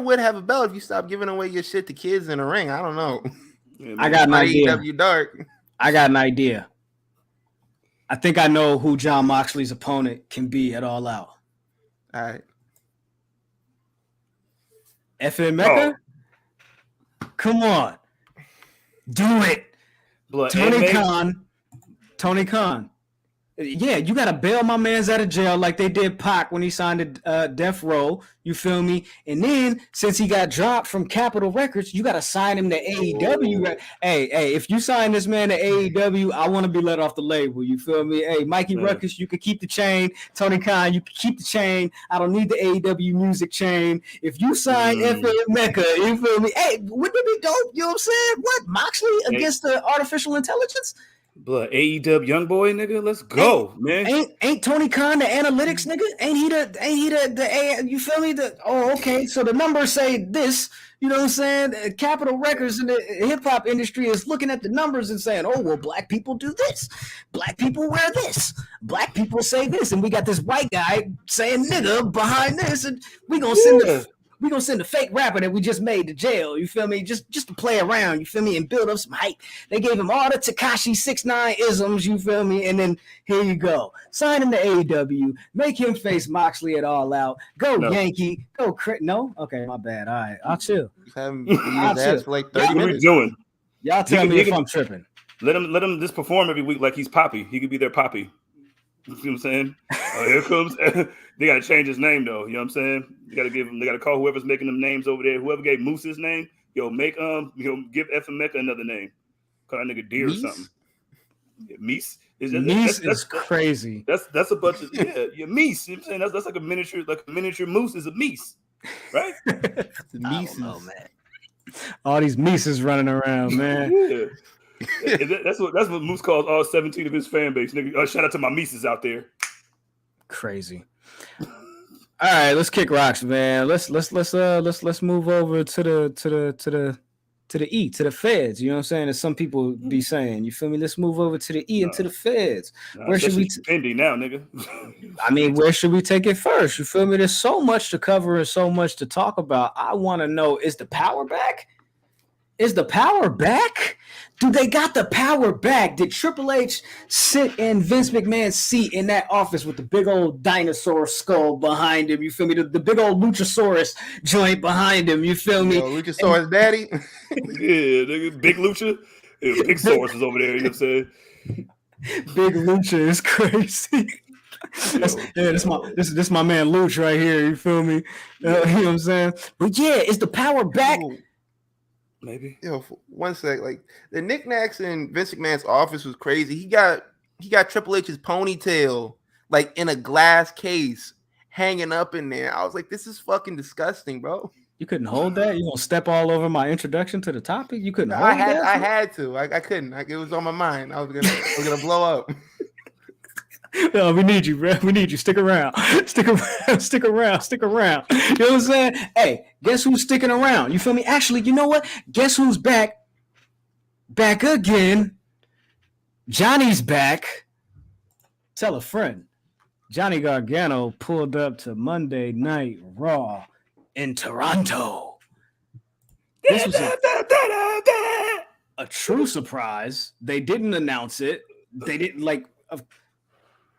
B: would have a belt if you stop giving away your shit to kids in the ring. I don't know.
C: Yeah,
A: I got an idea.
B: AEW Dark.
A: I got an idea. I think I know who Jon Moxley's opponent can be at All Out.
B: All right.
A: FN Mecca? Come on. Do it.
C: Blood,
A: Tony Khan. Yeah, you got to bail my man's out of jail like they did Pac when he signed to Death Row. You feel me? And then, since he got dropped from Capitol Records, you got to sign him to AEW. Hey, if you sign this man to AEW, I want to be let off the label. You feel me? Hey, Mikey Ruckus, you can keep the chain. Tony Khan, you can keep the chain. I don't need the AEW music chain. If you sign FN Mecca, you feel me? Hey, wouldn't it be dope? You know what I'm saying? What? Moxley against the artificial intelligence?
C: Blood, AEW young boy, nigga, let's go, man.
A: Ain't Tony Khan the analytics, nigga? Ain't he the you feel me? Okay, so the numbers say this, You know what I'm saying? Capitol Records in the hip hop industry is looking at the numbers and saying, "Oh, well, black people do this, black people wear this, black people say this," and we got this white guy saying "nigga" behind this, and we gonna send the fake rapper that we just made to jail. You feel me? Just to play around. You feel me? And build up some hype. They gave him all the Tekashi 6ix9ine isms. You feel me? And then here you go. Sign him to AEW. Make him face Moxley at All Out. Go Yankee. Go Crit. No? Okay, my bad. All right, I'll chill.
B: Have him beat his ass for like 30
C: What are we
B: minutes.
C: doing?
A: Y'all tell me if I'm tripping.
C: Let him just perform every week like he's Poppy. He could be their Poppy. You see what I'm saying? Here comes. They gotta change his name though. You know what I'm saying? They gotta call whoever's making them names over there. Whoever gave Moose his name, give F and Mecca another name. Call that nigga Deer or something. Yeah, Meese.
A: That's crazy.
C: That's a bunch of Meese. You know what I'm saying? That's like a miniature moose is a Meese, right?
B: Meese,
A: man. All these Mises running around, man.
C: Yeah. That's what Moose calls all 17 of his fan base. Nigga, shout out to my Mises out there.
A: Crazy. All right, let's kick rocks, man. Let's move over to the feds. You know what I'm saying? As some people be saying, you feel me? Let's move over to the E and to the feds. Where should we?
C: Pending now, nigga.
A: I mean, where should we take it first? You feel me? There's so much to cover and so much to talk about. I want to know: is the power back? Is the power back? Do they got the power back? Did Triple H sit in Vince McMahon's seat in that office with the big old dinosaur skull behind him? You feel me? The big old Luchasaurus joint behind him. You feel me?
B: Luchasaurus daddy.
C: Yeah, nigga, big Lucha. Yeah, big Saurus is over there. You know what I'm saying?
A: Big Lucha is crazy. This my man Luch right here. You feel me? You know what I'm saying? But yeah, is the power back?
B: Ooh.
C: Maybe.
B: For 1 sec, like the knickknacks in Vince McMahon's office was crazy. He got Triple H's ponytail like in a glass case hanging up in there. I was like, this is fucking disgusting, bro.
A: You couldn't hold that? You gonna step all over my introduction to the topic? You couldn't hold
B: that?
A: I
B: had to. I couldn't. It was on my mind. I was gonna blow up.
A: No, we need you, bro. We need you. Stick around. Stick around. Stick around. Stick around. You know what I'm saying? Hey, guess who's sticking around? You feel me? Actually, you know what? Guess who's back? Back again. Johnny's back. Tell a friend. Johnny Gargano pulled up to Monday Night Raw in Toronto. This was a true surprise. They didn't announce it. They didn't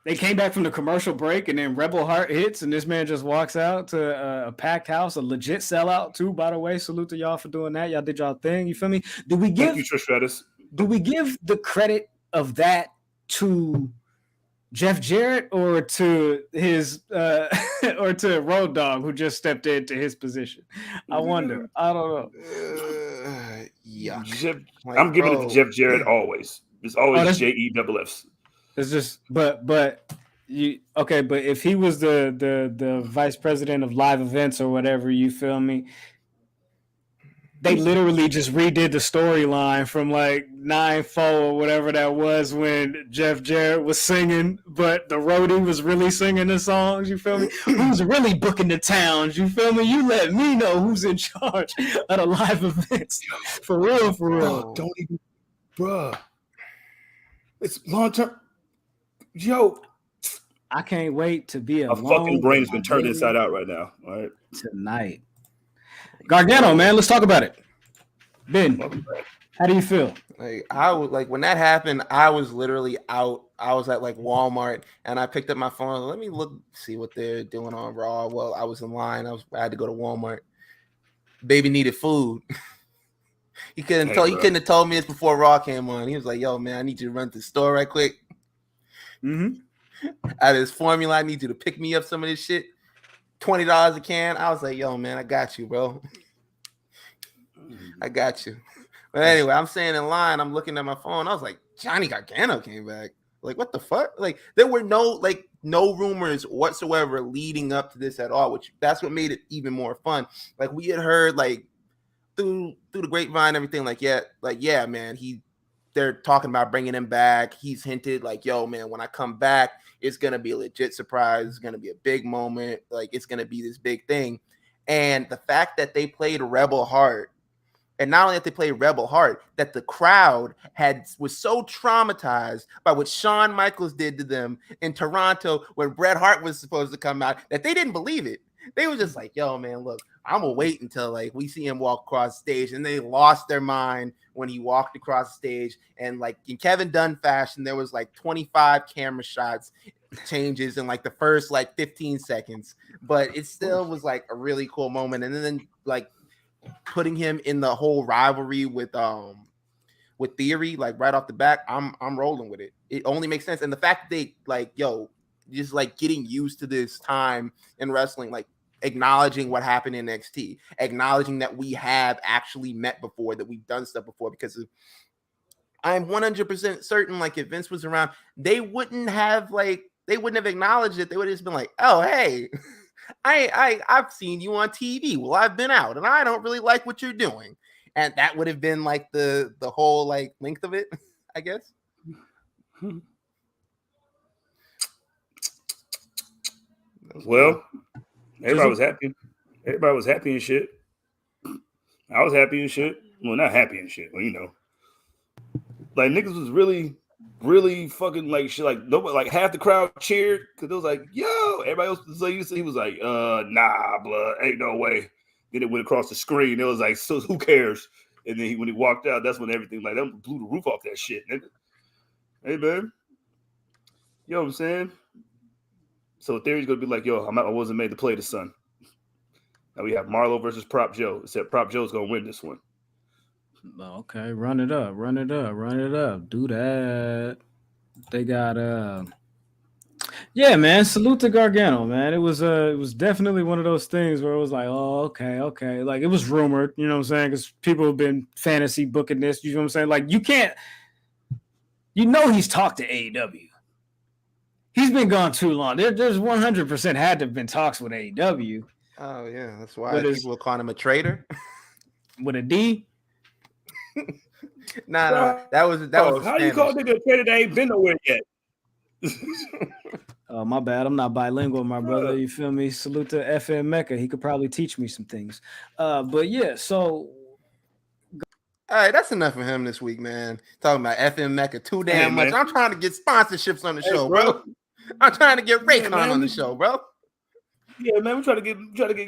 A: They came back from the commercial break, and then Rebel Heart hits, and this man just walks out to a packed house, a legit sellout too. By the way, salute to y'all for doing that. Y'all did y'all thing. You feel me?
C: Thank you, Trish Stratus.
A: Do we give the credit of that to Jeff Jarrett or to his or to Road Dogg, who just stepped into his position? I wonder. I don't know.
B: Yeah,
C: I'm giving it to Jeff Jarrett always. It's always JEFFs.
A: It's just, but if he was the vice president of live events or whatever, you feel me? They literally just redid the storyline from like 9-4 or whatever that was when Jeff Jarrett was singing, but the roadie was really singing the songs. You feel me? Who's really booking the towns? You feel me? You let me know who's in charge of the live events. For real.
C: Bro, don't even, bruh. It's long term. Yo,
A: I can't wait to be
C: a fucking brain's been turned inside out right now. All right,
A: tonight, Gargano, man, let's talk about it. Ben, how do you feel?
B: I was when that happened, I was literally out. I was at Walmart, and I picked up my phone. Let me see what they're doing on Raw. Well, I was in line. I had to go to Walmart. Baby needed food. He couldn't have told me this before Raw came on. He was like, "Yo, man, I need you to run to the store right quick." Out of his formula, I need you to pick me up some of this shit. $20 a can. I was like, "Yo, man, I got you, bro. I got you." But anyway, I'm saying in line, I'm looking at my phone. I was like, Johnny Gargano came back. Like, what the fuck? There were no rumors whatsoever leading up to this at all, which that's what made it even more fun. We had heard through the grapevine, everything yeah, man, they're talking about bringing him back. He's hinted yo, man, when I come back, it's going to be a legit surprise. It's going to be a big moment. It's going to be this big thing. And the fact that they played Rebel Heart, and not only that they played Rebel Heart, that the crowd was so traumatized by what Shawn Michaels did to them in Toronto when Bret Hart was supposed to come out that they didn't believe it. They were just like, yo, man, look, I'm gonna wait until like we see him walk across the stage. And they lost their mind when he walked across the stage. And like in Kevin Dunn fashion, there was like 25 camera shots changes in like the first like 15 seconds. But it still was like a really cool moment. And then like putting him in the whole rivalry with Theory, like right off the bat, I'm rolling with it. It only makes sense. And the fact that they like, yo, just like getting used to this time in wrestling, like acknowledging what happened in NXT, acknowledging that we have actually met before, that we've done stuff before, because I'm 100% certain, like if Vince was around, they wouldn't have acknowledged it. They would have just been like, oh, hey, I've seen you on TV. Well, I've been out and I don't really like what you're doing. And that would have been like the whole like length of it, I guess.
C: Well, everybody was happy. Everybody was happy and shit. I was happy and shit. Well, not happy and shit, but you know. Like niggas was really, really fucking like shit. Like nobody, like half the crowd cheered because it was like, yo, everybody else was like, he was like, nah, blood, ain't no way. Then it went across the screen. It was like, so who cares? And then when he walked out, that's when everything like that blew the roof off that shit, nigga. Hey man, you know what I'm saying? So Theory's gonna be like, yo, I wasn't made to play the son. Now we have Marlo versus Prop Joe. Except Prop Joe's gonna win this one.
A: Okay, run it up. Do that. They got yeah, man. Salute to Gargano, man. It was definitely one of those things where it was like, oh, okay. Like it was rumored, you know what I'm saying? Because people have been fantasy booking this, you know what I'm saying? Like you can't, you know, he's talked to AEW. He's been gone too long. There's 100% had to have been talks with AEW.
B: Oh yeah, that's why people call him a traitor.
A: With a D.
B: Nah, that was
C: how you call nigga a traitor that ain't been nowhere yet?
A: Oh, my bad. I'm not bilingual, my brother. You feel me? Salute to FM Mecca. He could probably teach me some things. But yeah, so.
B: All right, that's enough of him this week, man. Talking about FM Mecca too damn much. I'm trying to get sponsorships on the show, bro. I'm trying to get Raycon on the show, bro.
C: Yeah, man, we try to get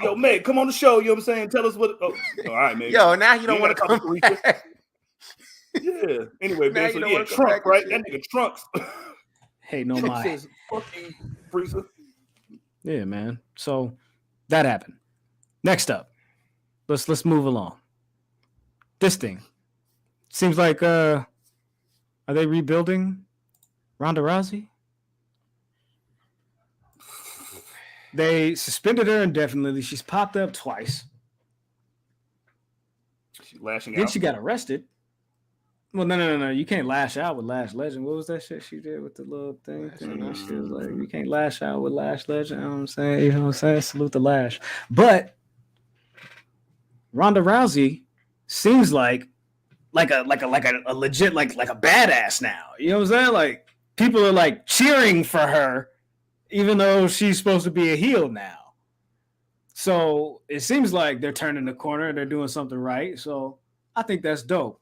C: yo, man, come on the show. You know what I'm saying? Tell us what. Oh, all right, man.
B: Yo, now you don't want to come back.
C: Yeah. Anyway, man. So yeah, Trunk, right? That nigga Trunks.
A: Hey, no mind.
C: Fucking freezer.
A: Yeah, man. So that happened. Next up, let's move along. This thing seems like are they rebuilding Ronda Rousey? They suspended her indefinitely. She's popped up twice.
C: She's lashing
A: then
C: out.
A: She got arrested. Well, no. You can't lash out with Lash Legend. What was that shit she did with the little thing? She was like, you can't lash out with Lash Legend. You know what I'm saying? You know what I'm saying? Salute the Lash. But Ronda Rousey seems like a legit like a badass now. You know what I'm saying? Like people are like cheering for her, even though she's supposed to be a heel now. So it seems like they're turning the corner. They're doing something right. So I think that's dope.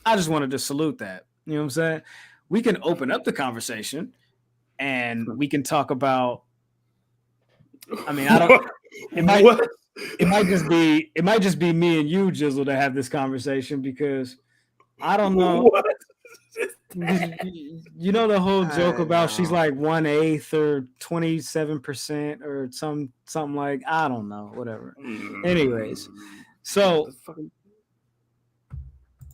A: I just wanted to salute that. You know what I'm saying? We can open up the conversation and we can talk about, I mean, I don't, it might just be me and you, Jizzle, to have this conversation because I don't know. You know the whole joke about she's like 1/8 or 27% or something like, I don't know, whatever. Anyways, so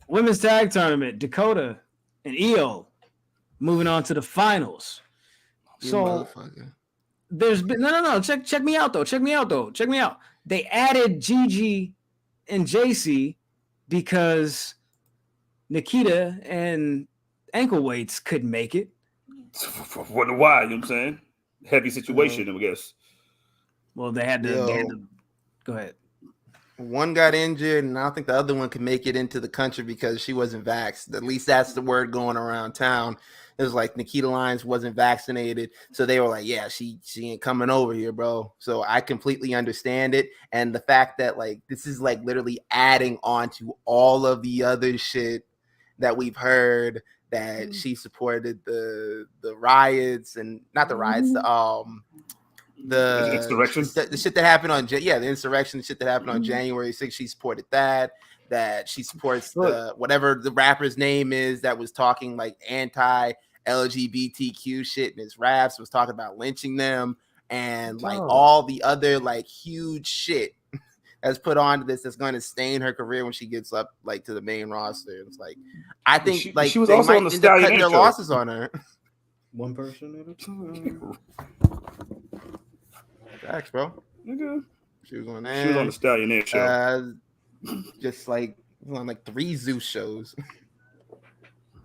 A: women's tag tournament, Dakota and Io moving on to the finals. So there's been no. Check me out though. They added Gigi and JC because Nikita and ankle weights couldn't make it.
C: Wonder why, you know what I'm saying? Heavy situation, I guess.
A: Well, they had to go ahead.
B: One got injured, and I don't think the other one could make it into the country because she wasn't vaxxed. At least that's the word going around town. It was like Nikita Lyons wasn't vaccinated, so they were like, "Yeah, she ain't coming over here, bro." So I completely understand it, and the fact that like this is like literally adding on to all of the other shit that we've heard that she supported the riots and not the riots, the
C: insurrection,
B: the shit that happened on the insurrection, the shit that happened on January 6th. She supported that she supports the whatever the rapper's name is that was talking like anti LGBTQ shit in his raps, was talking about lynching them and like all the other like huge shit that's put onto this that's going to stain her career when she gets up like to the main roster. It's like I think
C: she was
B: they
C: also
B: might
C: on the
B: end up cutting
C: Stallionaire
B: their
C: show.
B: losses on her.
A: One person at a time.
B: Facts, bro.
C: Nigga.
B: She was on
C: the Stallionaire show.
B: Just like on like 3 Zeus shows.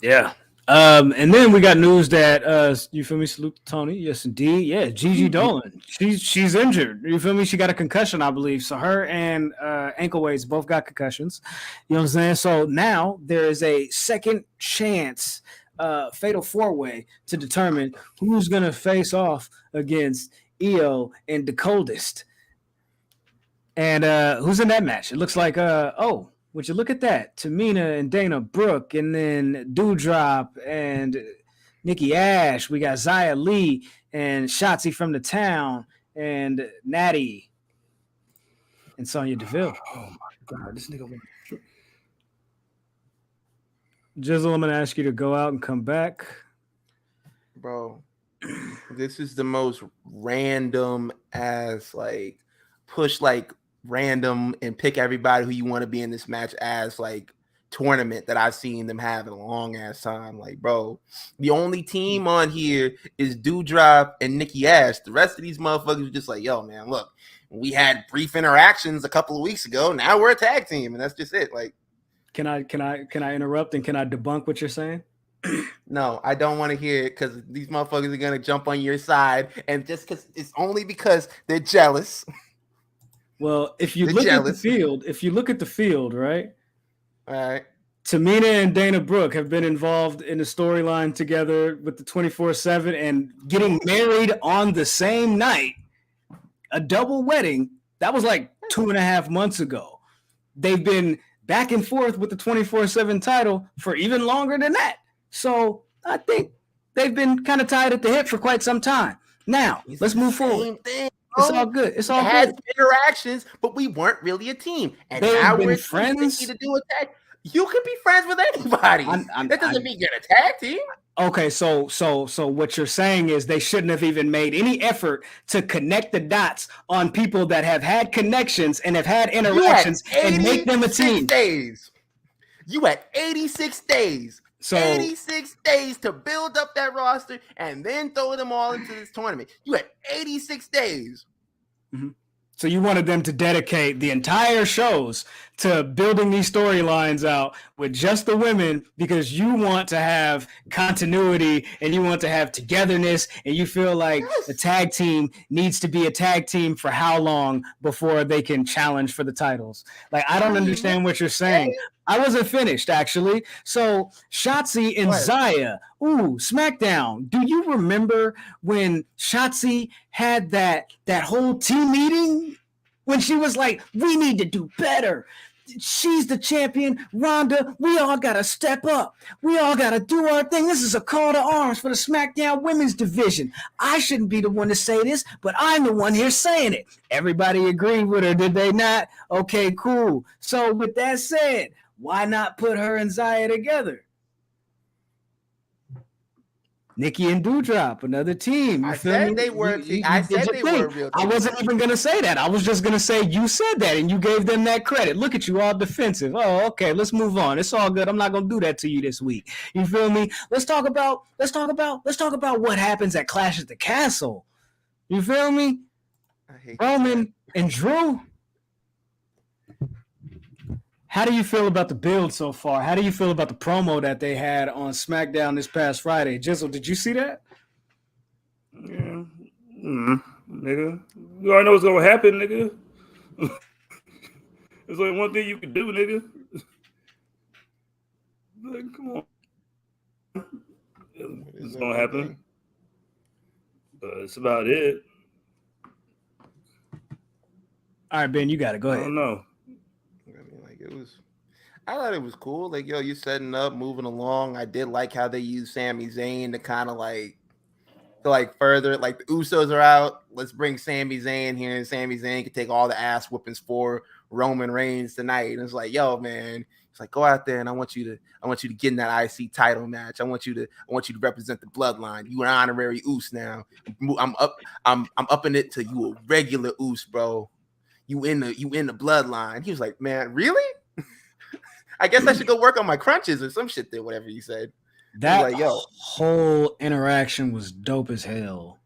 A: Yeah. And then we got news that you feel me? Salute to Tony. Yes, indeed. Yeah, Gigi Dolan. She's injured. You feel me? She got a concussion, I believe. So her and Ankle Weights both got concussions. You know what I'm saying? So now there is a second chance fatal 4-way to determine who's gonna face off against EO and the coldest. And who's in that match? It looks like would you look at that? Tamina and Dana Brooke, and then Dewdrop and Nikki Ash. We got Xia Li and Shotzi from the town and Natty and Sonya Deville.
C: Oh my god, this nigga.
A: Jizzle, I'm gonna ask you to go out and come back.
B: Bro, this is the most random as like push like random and pick everybody who you want to be in this match as like tournament that I've seen them have in a long ass time. Like, bro, the only team on here is Dewdrop and Nikki Ash. The rest of these motherfuckers are just like, yo, man, look, we had brief interactions a couple of weeks ago. Now we're a tag team, and that's just it. Like,
A: can I interrupt and can I debunk what you're saying?
B: No, I don't want to hear it because these motherfuckers are gonna jump on your side, and just because it's only because they're jealous.
A: Well, if you look at the field, right?
B: All right.
A: Tamina and Dana Brooke have been involved in the storyline together with the 24/7 and getting married on the same night, a double wedding. That was like 2.5 months ago. They've been back and forth with the 24/7 title for even longer than that. So I think they've been kind of tied at the hip for quite some time. Now, let's move forward. It's all good. It's all good.
B: Interactions, but we weren't really a team. And now we're friends. To do a tag. You can be friends with anybody. That doesn't mean you're a tag team.
A: Okay, so what you're saying is they shouldn't have even made any effort to connect the dots on people that have had connections and have had interactions and make them a team.
B: You had 86 days. So 86 days to build up that roster and then throw them all into this tournament. You had 86 days.
A: Mm-hmm. So you wanted them to dedicate the entire shows to building these storylines out with just the women because you want to have continuity and you want to have togetherness and you feel like the tag team needs to be a tag team for how long before they can challenge for the titles. Like, I don't understand what you're saying. I wasn't finished, actually. So Shotzi and Xia, SmackDown. Do you remember when Shotzi had that whole team meeting when she was like, we need to do better. She's the champion. Ronda, we all got to step up. We all got to do our thing. This is a call to arms for the SmackDown women's division. I shouldn't be the one to say this, but I'm the one here saying it. Everybody agreed with her, did they not? Okay, cool. So with that said, why not put her and Xia together? Nikki and Dewdrop, another team.
B: I said they were a real team.
A: I wasn't even going to say that. I was just going to say you said that and you gave them that credit. Look at you, all defensive. Oh, okay, let's move on. It's all good. I'm not going to do that to you this week. You feel me? Let's talk about what happens at Clash at the Castle. You feel me? Roman and Drew. How do you feel about the build so far? How do you feel about the promo that they had on SmackDown this past Friday? Jizzle, did you see that?
C: Yeah. Nigga. You already know what's going to happen, nigga. There's only one thing you can do, nigga. Like, come on. It's gonna happen. But that's about it.
A: All right, Ben, you got it. Go
C: I
A: ahead.
C: don't know.
B: I mean, like I thought it was cool. Like, yo, you setting up, moving along. I did like how they used Sami Zayn to kind of like further. Like the Usos are out. Let's bring Sami Zayn here, and Sami Zayn can take all the ass whoopings for Roman Reigns tonight. And it's like, yo, man, it's like go out there and I want you to get in that IC title match. I want you to represent the bloodline. You an honorary Us now. I'm upping it to you a regular Us, bro. You in the bloodline. He was like, man, really? I guess I should go work on my crunches or some shit there, whatever you said.
A: That
B: like, yo,
A: whole interaction was dope as hell.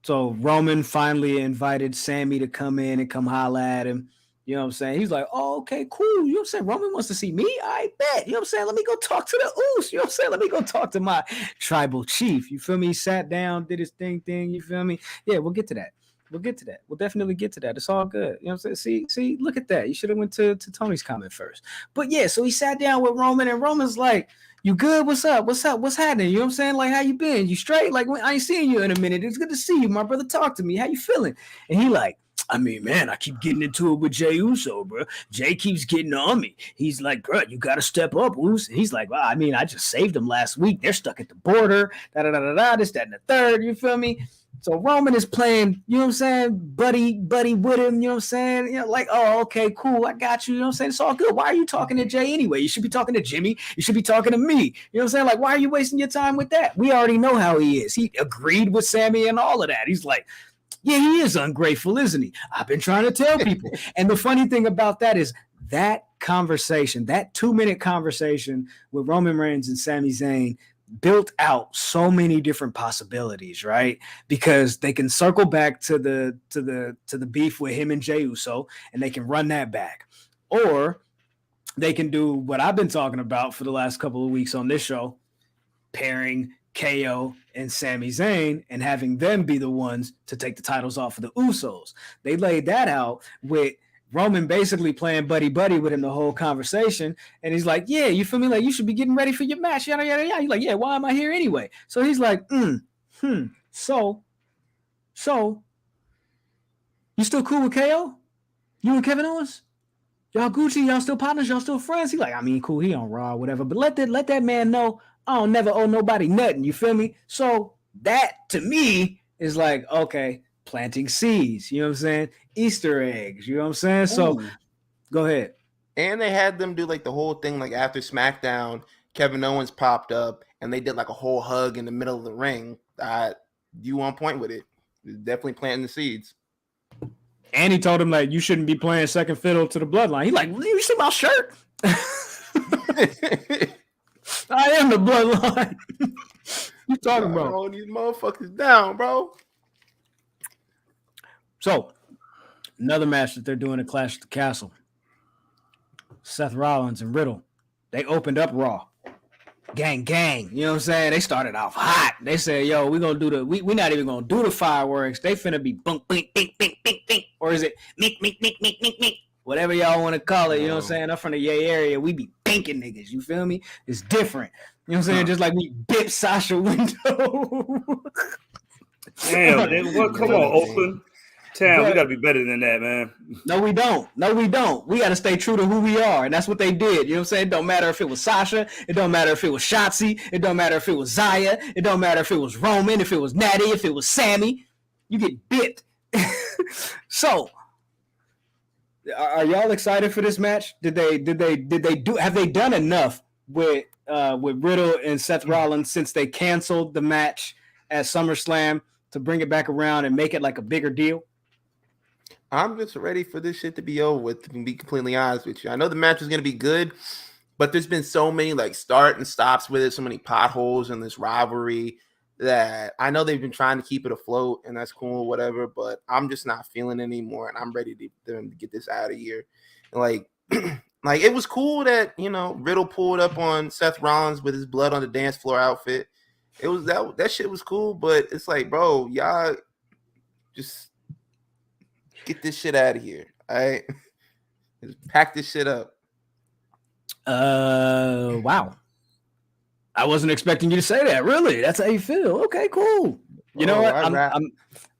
A: So Roman finally invited Sammy to come in and come holla at him. You know what I'm saying? He's like, oh, okay, cool. You know what I'm saying? Roman wants to see me? I bet. You know what I'm saying? Let me go talk to the Usos. You know what I'm saying? Let me go talk to my tribal chief. You feel me? He sat down, did his thing. You feel me? Yeah, we'll get to that. We'll definitely get to that. It's all good. You know what I'm saying? See, look at that. You should have went to Tony's comment first. But yeah, so he sat down with Roman, and Roman's like, you good? What's up? What's happening? You know what I'm saying? Like, how you been? You straight? Like, I ain't seen you in a minute. It's good to see you, my brother. Talk to me. How you feeling? And he like, I mean, man, I keep getting into it with Jey Uso, bro. Jay keeps getting on me. He's like, bro, you got to step up, Uso. And he's like, well, I mean, I just saved them last week. They're stuck at the border, this, that, and the third. You feel me? So Roman is playing, you know what I'm saying, buddy with him, you know what I'm saying? You know, like, oh, okay, cool, I got you, you know what I'm saying? It's all good. Why are you talking to Jay anyway? You should be talking to Jimmy. You should be talking to me. You know what I'm saying? Like, why are you wasting your time with that? We already know how he is. He agreed with Sammy and all of that. He's like, yeah, he is ungrateful, isn't he? I've been trying to tell people. And the funny thing about that is that conversation, that 2-minute conversation with Roman Reigns and Sami Zayn built out so many different possibilities, right? Because they can circle back to the beef with him and Jey Uso, and they can run that back, or they can do what I've been talking about for the last couple of weeks on this show, pairing KO and Sami Zayn and having them be the ones to take the titles off of the Usos. They laid that out with Roman basically playing buddy with him the whole conversation. And he's like, yeah, you feel me? Like, you should be getting ready for your match. Yada, yada, yada. He's like, yeah, why am I here anyway? So he's like, So you still cool with KO? You and Kevin Owens? Y'all Gucci? Y'all still partners? Y'all still friends? He's like, I mean, cool. He on Raw or whatever. But let that man know I don't never owe nobody nothing. You feel me? So that, to me, is like, okay, planting seeds. You know what I'm saying? Easter eggs. You know what I'm saying? So go ahead.
B: And they had them do like the whole thing, like after SmackDown, Kevin Owens popped up and they did like a whole hug in the middle of the ring. You on point with it. Definitely planting the seeds.
A: And he told him, like, you shouldn't be playing second fiddle to the bloodline. He's like, you see my shirt? I am the bloodline. You talking about?
B: All these motherfuckers down, bro.
A: So, another match that they're doing at Clash at the Castle. Seth Rollins and Riddle. They opened up Raw. Gang. You know what I'm saying? They started off hot. They said, yo, we're going to do we're not even going to do the fireworks. They finna be bunk, bink, bink, bink, bink, bink. Or is it mink, mink, mink, mink, mink, mink? Whatever y'all want to call it, you know what I'm saying? I'm from the Yay area. We be pinking niggas, you feel me? It's different. You know what I'm saying? Just like we bit Sasha Window.
C: Damn, man. Come on, Oakland. Town, we got to be better than that, man.
A: No, we don't. We got to stay true to who we are, and that's what they did. You know what I'm saying? It don't matter if it was Sasha. It don't matter if it was Shotzi. It don't matter if it was Zaya. It don't matter if it was Roman, if it was Natty, if it was Sammy. You get bit. So, are y'all excited for this match? Have they done enough with Riddle and Seth Rollins since they canceled the match at SummerSlam to bring it back around and make it like a bigger deal?
B: I'm just ready for this shit to be over with, to be completely honest with you. I know the match is going to be good, but there's been so many like start and stops with it, so many potholes in this rivalry that I know they've been trying to keep it afloat, and that's cool or whatever, but I'm just not feeling it anymore, and I'm ready to get this out of here. Like, like it was cool that, you know, Riddle pulled up on Seth Rollins with his blood on the dance floor outfit. It was that shit was cool, but it's like, bro, y'all just get this shit out of here. All right. Just pack this shit up.
A: Wow. I wasn't expecting you to say that. Really? That's how you feel? Okay, cool. You know what?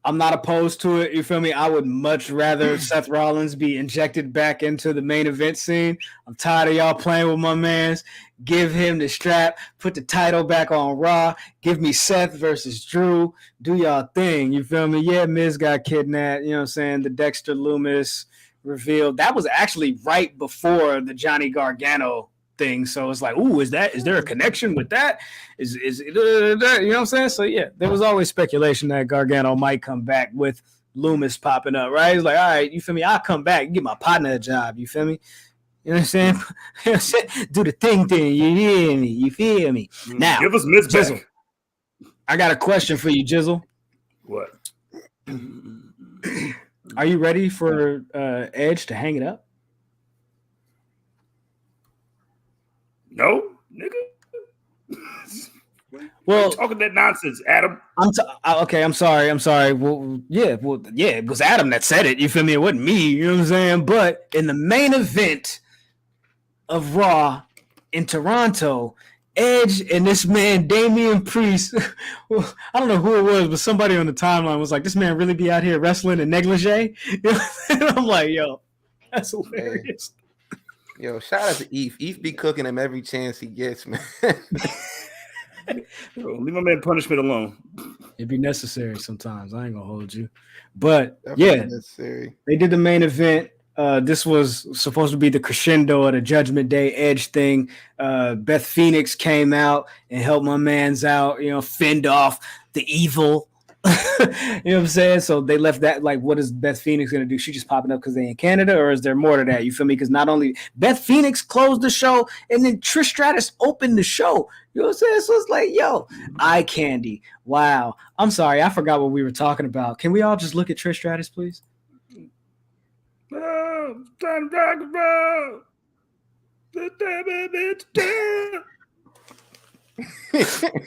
A: I'm not opposed to it. You feel me? I would much rather Seth Rollins be injected back into the main event scene. I'm tired of y'all playing with my mans. Give him the strap. Put the title back on Raw. Give me Seth versus Drew. Do y'all thing. You feel me? Yeah, Miz got kidnapped. You know what I'm saying? The Dexter Loomis revealed. That was actually right before the Johnny Gargano thing. So it's like, ooh, is there a connection with that? Is you know what I'm saying? So yeah, there was always speculation that Gargano might come back with Loomis popping up, right? It's like, all right, you feel me? I'll come back and get my partner a job. You feel me? You know what I'm saying? Do the thing. You feel me? Now,
C: give us Miz
A: Jizzle.
C: back.
A: I got a question for you, Jizzle.
C: What?
A: Are you ready for Edge to hang it up?
C: No, nigga.
A: Well,
C: talking that nonsense, Adam.
A: Okay. I'm sorry. Well, yeah. It was Adam that said it. You feel me? It wasn't me. You know what I'm saying? But in the main event of Raw in Toronto, Edge and this man Damian Priest. Well, I don't know who it was, but somebody on the timeline was like, "This man really be out here wrestling in negligee?" You know? And I'm like, "Yo, that's hilarious."
B: Yo, shout out to Eve. Eve be cooking him every chance he gets, man.
C: Leave my man punishment alone.
A: It'd be necessary sometimes. I ain't gonna hold you, but
B: Definitely
A: yeah,
B: necessary.
A: They did the main event. This was supposed to be the crescendo of the Judgment Day Edge thing. Beth Phoenix came out and helped my man's out. You know, fend off the evil. You know what I'm saying? So they left that like, what is Beth Phoenix gonna do? She just popping up because they in Canada, or is there more to that? You feel me? Because not only Beth Phoenix closed the show, and then Trish Stratus opened the show. You know what I'm saying? So it's like, yo, eye candy. Wow. I'm sorry, I forgot what we were talking about. Can we all just look at Trish Stratus, please?
C: Oh, time to talk about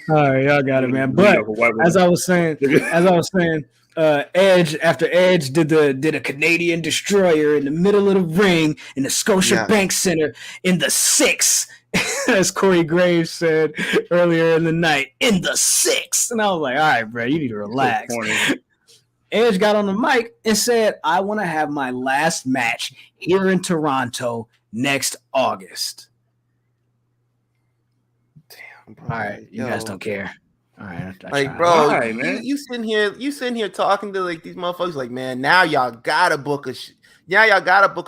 A: All right, y'all got it, man. But as I was saying, Edge after Edge did a Canadian destroyer in the middle of the ring in the Scotia Bank Center in the 6, as Corey Graves said earlier in the night, in the 6. And I was like, all right, bro, you need to relax. Edge got on the mic and said, I want to have my last match here in Toronto next August. All right, you guys don't care. All right,
B: like, bro, right, you sitting here talking to like these motherfuckers, like, man, now y'all gotta book a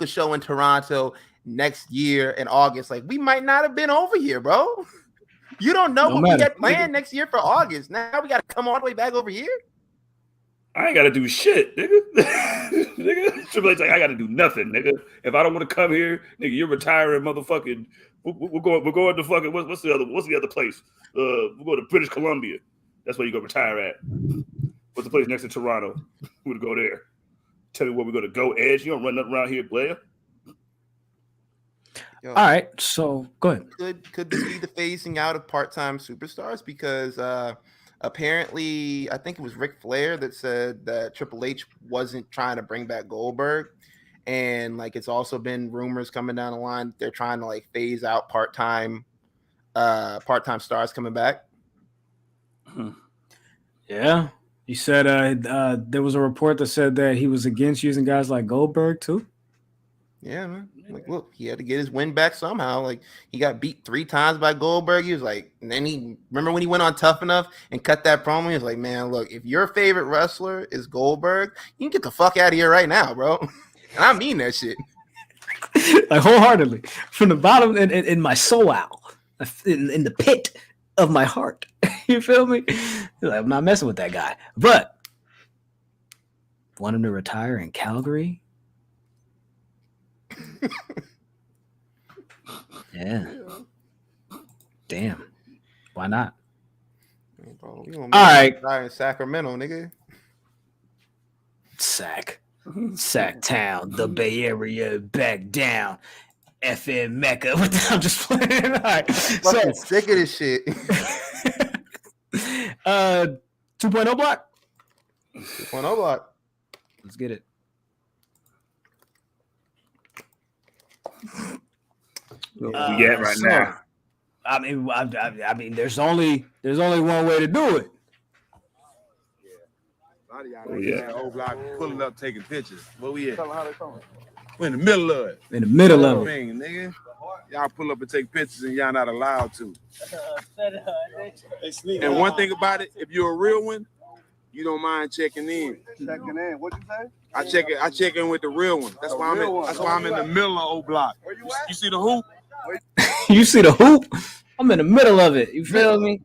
B: show in Toronto next year in August. Like, we might not have been over here, bro. You don't know what we got planned next year for August. Now we gotta come all the way back over here.
C: I ain't gotta do shit, nigga. Nigga, Triple H like, I gotta do nothing, nigga. If I don't want to come here, nigga, you're retiring, motherfucking. We're going to fucking what's the other place? We're going to British Columbia. That's where you go retire at. What's the place next to Toronto? We'll go there. Tell me where we're gonna go, Edge. You don't run nothing around here, Blair.
B: Yo,
A: all right, so go ahead.
B: Could this be the phasing out of part-time superstars? Because apparently, I think it was Ric Flair that said that Triple H wasn't trying to bring back Goldberg. And like, it's also been rumors coming down the line. They're trying to like phase out part-time stars coming back.
A: Yeah. He said there was a report that said that he was against using guys like Goldberg too.
B: Yeah, man. Like, look, he had to get his win back somehow. Like, he got beat 3 times by Goldberg. He was like, and then remember when he went on Tough Enough and cut that promo? He was like, man, look, if your favorite wrestler is Goldberg, you can get the fuck out of here right now, bro. And I mean that shit.
A: Like, wholeheartedly. From the bottom in my soul, in the pit of my heart. You feel me? Like, I'm not messing with that guy. But want him to retire in Calgary? Yeah. Damn. Why not?
B: Hey, bro, all
A: right.
B: In Sacramento, nigga.
A: Sac Town, the Bay Area, back down. FM Mecca. I'm just playing. All right.
B: Fucking sick of this shit.
A: 2.0 block.
B: 2.0 block.
A: Let's get it.
C: We at right now.
A: I mean, there's only one way to do it.
F: Old block pulling up, taking pictures. Where we at? We're in the middle of it.
A: In the middle of it.
F: Man, nigga. Y'all pull up and take pictures and y'all not allowed to. And one thing about it, if you're a real one, you don't mind checking in.
G: Checking in. What'd you say?
F: I check in with the real one. That's why I'm in the middle of old block. You see the hoop?
A: You see the hoop? I'm in the middle of it. You feel me?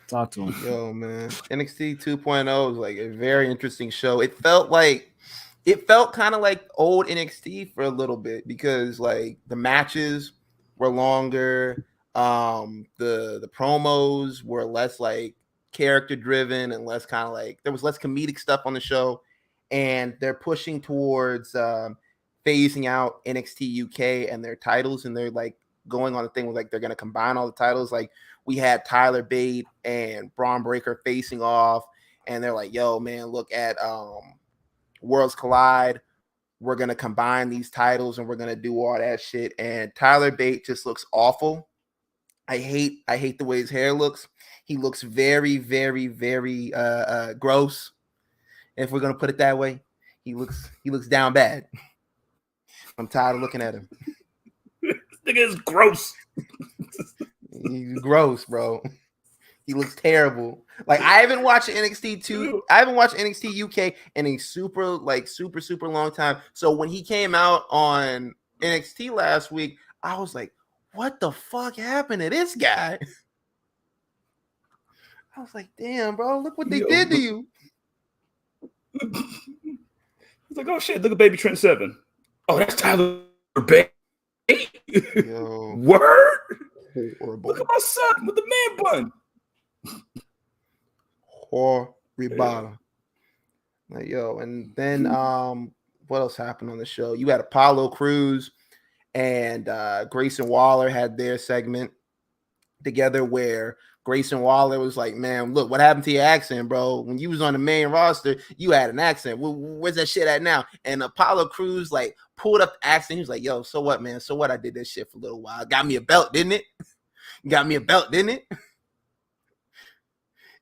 A: Talk to him.
B: Yo, man. NXT 2.0 is like a very interesting show. It felt kind of like old NXT for a little bit because like the matches were longer. The promos were less like character driven and less kind of like there was less comedic stuff on the show. And they're pushing towards phasing out NXT UK and their titles, and they're like going on the thing with like they're gonna combine all the titles. Like we had Tyler Bate and Braun Breaker facing off, and they're like, "Yo, man, look at Worlds Collide. We're gonna combine these titles and we're gonna do all that shit." And Tyler Bate just looks awful. I hate the way his hair looks. He looks very, very, very gross. If we're gonna put it that way, he looks down bad. I'm tired of looking at him.
C: This nigga is gross.
B: He's gross, bro. He looks terrible. Like I haven't watched NXT UK in a super long time. So when he came out on NXT last week, I was like, what the fuck happened to this guy? I was like, damn, bro, look what they did to you.
C: He's like, oh shit, look at Baby Trent 7. Oh, that's Tyler Bate.
B: Yo.
C: Word.
B: Horrible.
C: Look at my son with the man bun.
B: Horrible. Like, yo, and then what else happened on the show? You had Apollo Crews and Grayson Waller had their segment together where Grayson Waller was like, man, look, what happened to your accent, bro? When you was on the main roster, you had an accent. Where's that shit at now? And Apollo Crews like pulled up the accent. He was like, yo, so what, man? So what? I did this shit for a little while. Got me a belt, didn't it? Got me a belt, didn't it?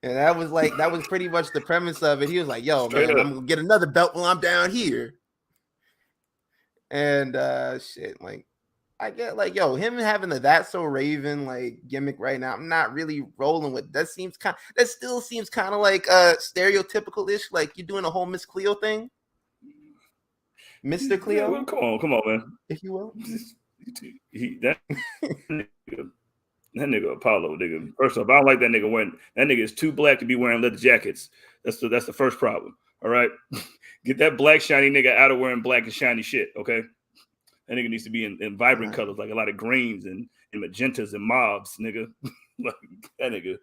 B: And that was pretty much the premise of it. He was like, yo, man, I'm gonna get another belt while I'm down here. And shit, like I get like, yo, him having the That's So Raven like gimmick right now, I'm not really rolling with. That still seems kind of like stereotypical-ish, like you're doing a whole Miss Cleo thing. Mr. Cleo.
C: Yeah, come on, man.
B: If you will.
C: That nigga Apollo, nigga. First off, I don't like that nigga wearing. That nigga is too black to be wearing leather jackets. That's the first problem. All right, get that black shiny nigga out of wearing black and shiny shit. Okay, that nigga needs to be in vibrant colors, like a lot of greens and magentas and mauves, nigga. Like that nigga.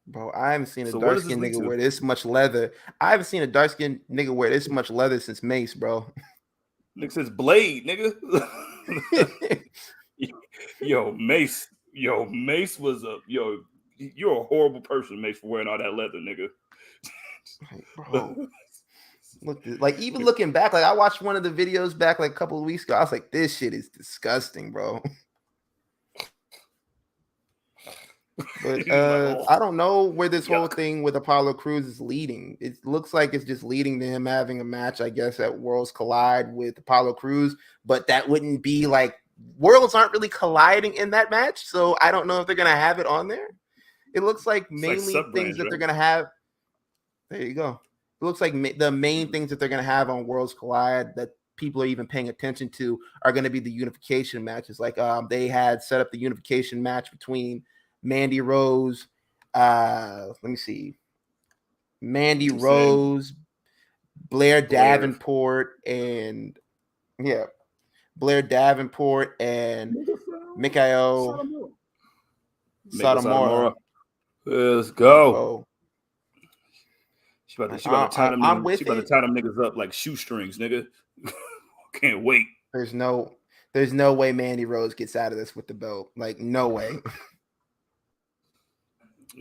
B: Bro, I haven't seen a dark skinned nigga wear this much leather. I haven't seen a dark skinned nigga wear this much leather since Mace, bro.
C: Nigga says Blade, nigga. Yo, Mace was you're a horrible person, Mace, for wearing all that leather, nigga.
B: Bro, look, like even looking back, like I watched one of the videos back like a couple of weeks ago. I was like, this shit is disgusting, bro. But I don't know where this whole thing with Apollo Crews is leading. It looks like it's just leading to him having a match, I guess, at Worlds Collide with Apollo Crews, but that wouldn't be like Worlds aren't really colliding in that match, so I don't know if they're gonna have it on there. It looks like mainly things that they're gonna have. There you go. It looks like the main things that they're gonna have on Worlds Collide that people are even paying attention to are gonna be the unification matches. Like they had set up the unification match between Mandy Rose. Let me see, Mandy Rose, Blair Davenport, and Blair Davenport and Mikhail Satomura.
C: Let's go. She about to tie them niggas up like shoestrings, nigga. Can't wait.
B: There's no way Mandy Rose gets out of this with the belt. Like, no way.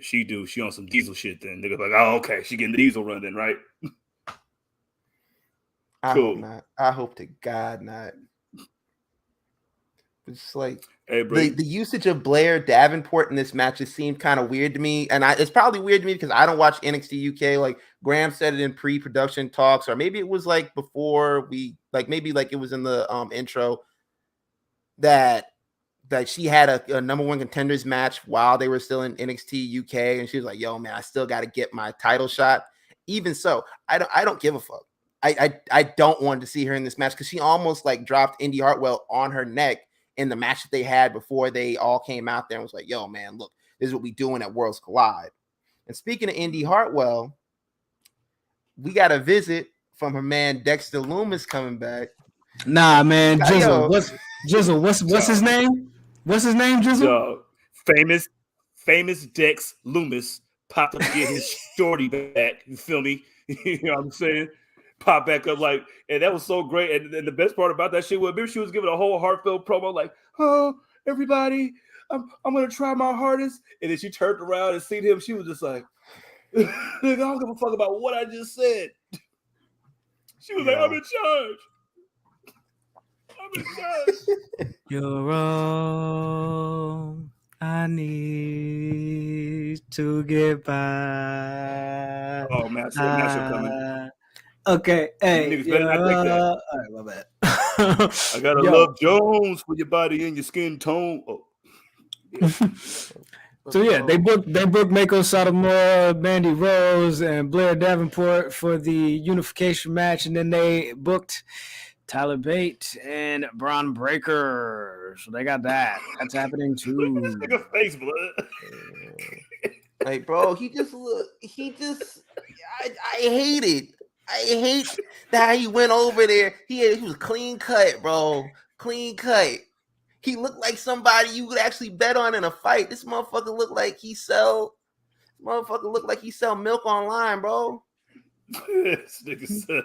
C: She on some diesel shit then. Niggas like, oh, okay, she getting the diesel run then, right?
B: I hope not. I hope to God not. It's like
C: Hey, bro.
B: the usage of Blair Davenport in this match just seemed kind of weird to me, and it's probably weird to me because I don't watch NXT UK. Like Graham said it in pre-production talks, or maybe it was like before maybe it was in the intro that she had a number one contenders match while they were still in NXT UK, and she was like, "Yo, man, I still got to get my title shot." Even so, I don't give a fuck. I don't want to see her in this match because she almost like dropped Indy Hartwell on her neck in the match that they had before they all came out there and was like, "Yo, man, look, this is what we doing at Worlds Collide." And speaking of Indy Hartwell, we got a visit from her man Dexter Loomis coming back.
A: Nah, man, Jizzle. What's his name? What's his name, Jizzle?
C: Famous Dex Loomis popped up to get his shorty back. You feel me? You know what I'm saying? Pop back up and that was so great. And the best part about that shit was, maybe she was giving a whole heartfelt promo like, "Oh, everybody, I'm gonna try my hardest." And then she turned around and seen him. She was just like, "I don't give a fuck about what I just said." She was like, "I'm in charge. I'm in charge."
A: You're all I need to get by.
C: Oh man, I see that matchup coming.
A: Okay, hey,
C: niggas better not take that.
A: All right, my bad.
C: I gotta love Jones for your body and your skin tone. Oh. Yeah.
A: So yeah, they booked Mako Satomura, Mandy Rose, and Blair Davenport for the unification match, and then they booked Tyler Bate and Braun Breaker. So they got that. That's happening too.
C: Look at this nigga face, blood.
B: Like, bro, I hate it. I hate that he went over there. He was clean cut, bro. Clean cut. He looked like somebody you would actually bet on in a fight. This motherfucker looked like he sell milk online, bro.
C: This nigga said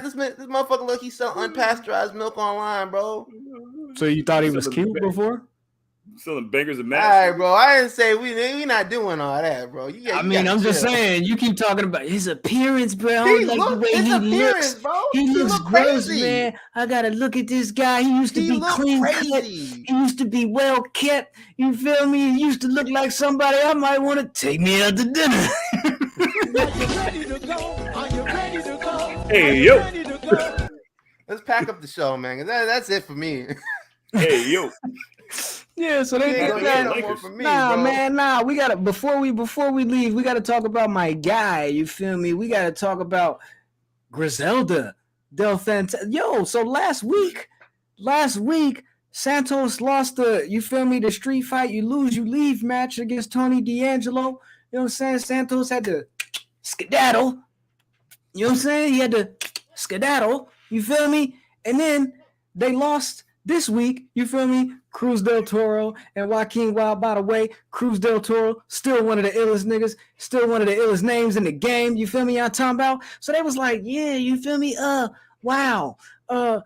B: This motherfucker look he sell unpasteurized milk online, bro.
A: So you thought he was cute before?
C: Selling bangers and
B: All
C: matches.
B: right, bro. I didn't say we not doing all that, bro.
A: I'm just saying. You keep talking about his appearance, bro.
B: He
A: Like the way he looks,
B: bro.
A: He looks gross,
B: crazy.
A: man. I gotta look at this guy. He used to be clean cut. He used to be well kept. You feel me? He used to look like somebody I might want to take me out to dinner.
C: Hey yo.
B: Let's pack up the show, man. That's it for me.
C: Hey yo.
A: Yeah, so they got that. Nah. We gotta before we leave, we gotta talk about my guy. You feel me? We gotta talk about Griselda Del Fantasma. Yo, so last week, Santos lost the street fight, you lose, you leave match against Tony D'Angelo. You know what I'm saying? Santos had to skedaddle. You know what I'm saying? He had to skedaddle. You feel me? And then they lost this week, you feel me? Cruz del Toro and Joaquin Wild. By the way, Cruz del Toro, still one of the illest niggas, still one of the illest names in the game. You feel me? I'm talking about. So they was like, yeah, you feel me? Wow. What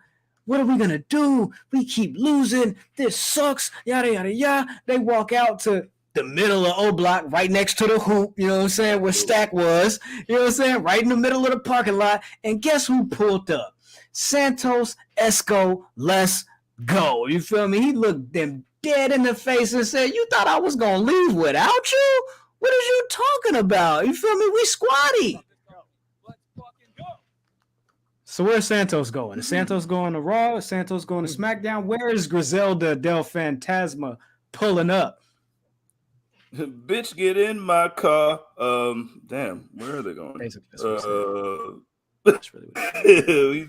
A: are we gonna do? We keep losing. This sucks. Yada yada yada. They walk out to the middle of O Block, right next to the hoop. You know what I'm saying? Where Stack was. You know what I'm saying? Right in the middle of the parking lot. And guess who pulled up? Santos Esco. Let's go. You feel me? He looked them dead in the face and said, "You thought I was gonna leave without you? What is you talking about? You feel me? We squatty." So where's Santos going? Is Santos going to Raw? Is Santos going to SmackDown? Where is Griselda Del Fantasma pulling up?
C: Bitch, get in my car. Damn, where are they going?
A: Basically, that's really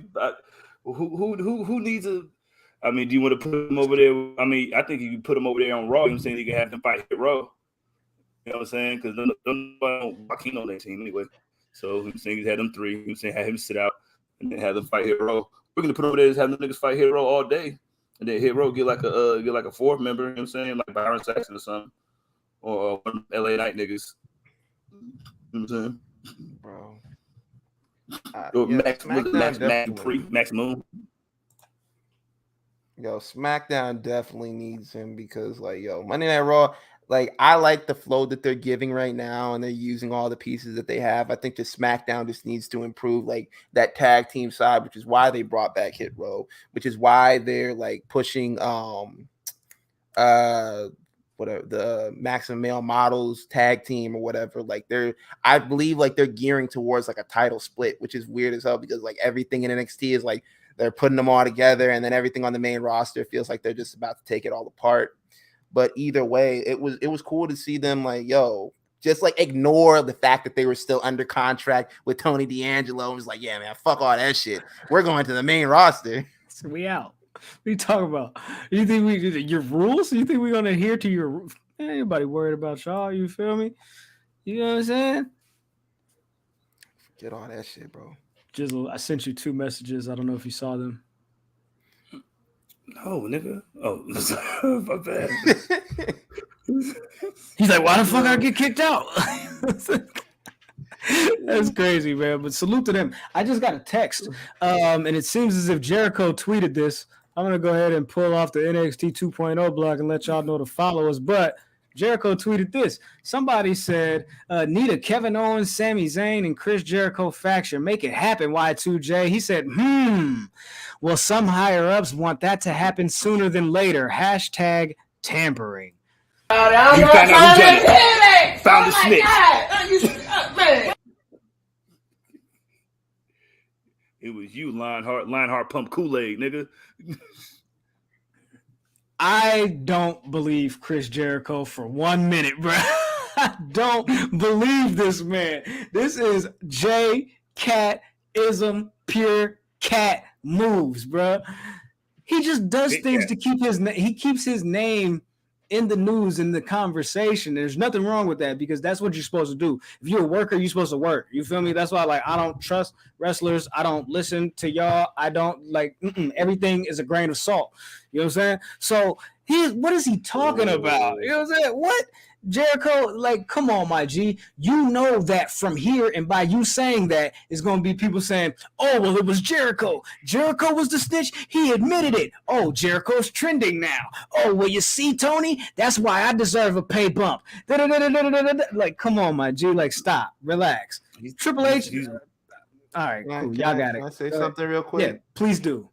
C: who needs a? I mean, do you want to put him over there? I mean, I think you can put him over there on Raw. You know what I'm saying? You can have them fight at Raw. You know what I'm saying? Because nobody Joaquin on that team anyway. So I'm saying he's had them three. I'm saying have him sit out and then have them fight Hit Row. We're gonna put over there is have the niggas fight Hit Row all day, and then Hit Row get like a fourth member. You know what I'm saying? Like Byron Saxton or something, or one of LA Knight niggas. You know what I'm saying?
B: Bro.
C: Max Moon.
B: Yo, SmackDown definitely needs him because, like, yo, Monday Night Raw, like, I like the flow that they're giving right now, and they're using all the pieces that they have. I think the SmackDown just needs to improve, like, that tag team side, which is why they brought back Hit Row, which is why they're like pushing whatever the Maximum Male Models tag team or whatever. Like, I believe like they're gearing towards like a title split, which is weird as hell because like everything in NXT is like they're putting them all together, and then everything on the main roster feels like they're just about to take it all apart. But either way, it was cool to see them like, yo, just like ignore the fact that they were still under contract with Tony D'Angelo and was like, yeah, man, fuck all that shit. We're going to the main roster.
A: So we out. What are you talking about? You think your rules? You think we're gonna adhere to your rules? Ain't anybody worried about y'all? You feel me? You know what I'm saying?
B: Get all that shit, bro.
A: Jizzle, I sent you 2 messages. I don't know if you saw them.
C: No, nigga. Oh, my bad.
A: He's like, why the fuck I get kicked out? That's crazy, man. But salute to them. I just got a text, and it seems as if Jericho tweeted this. I'm gonna go ahead and pull off the NXT 2.0 blog and let y'all know to follow us. But Jericho tweeted this. Somebody said, need a Kevin Owens, Sami Zayn, and Chris Jericho faction. Make it happen, Y2J. He said, well, some higher-ups want that to happen sooner than later. Hashtag tampering.
C: You found out who done it. Found the snitch. It was you, Lionheart pump Kool-Aid, nigga.
A: I don't believe Chris Jericho for 1 minute, bro. I don't believe this man. This is J-Cat-ism, pure cat moves, bro. He just does
C: Big
A: things
C: cat.
A: to keep he keeps his name in the news, in the conversation. There's nothing wrong with that because that's what you're supposed to do. If you're a worker, you're supposed to work. You feel me? That's why, like, I don't trust wrestlers. I don't listen to y'all. I don't like everything is a grain of salt. You know what I'm saying? So what is he talking about? You know what I'm saying? What? Jericho, like, come on, my G. You know that from here, and by you saying that, is going to be people saying, oh, well, it was Jericho. Jericho was the snitch. He admitted it. Oh, Jericho's trending now. Oh, well, you see, Tony? That's why I deserve a pay bump. Like, come on, my G. Like, stop. Relax. Triple H. All right, cool. Y'all got it.
B: Can I say something real quick?
A: Yeah, please do.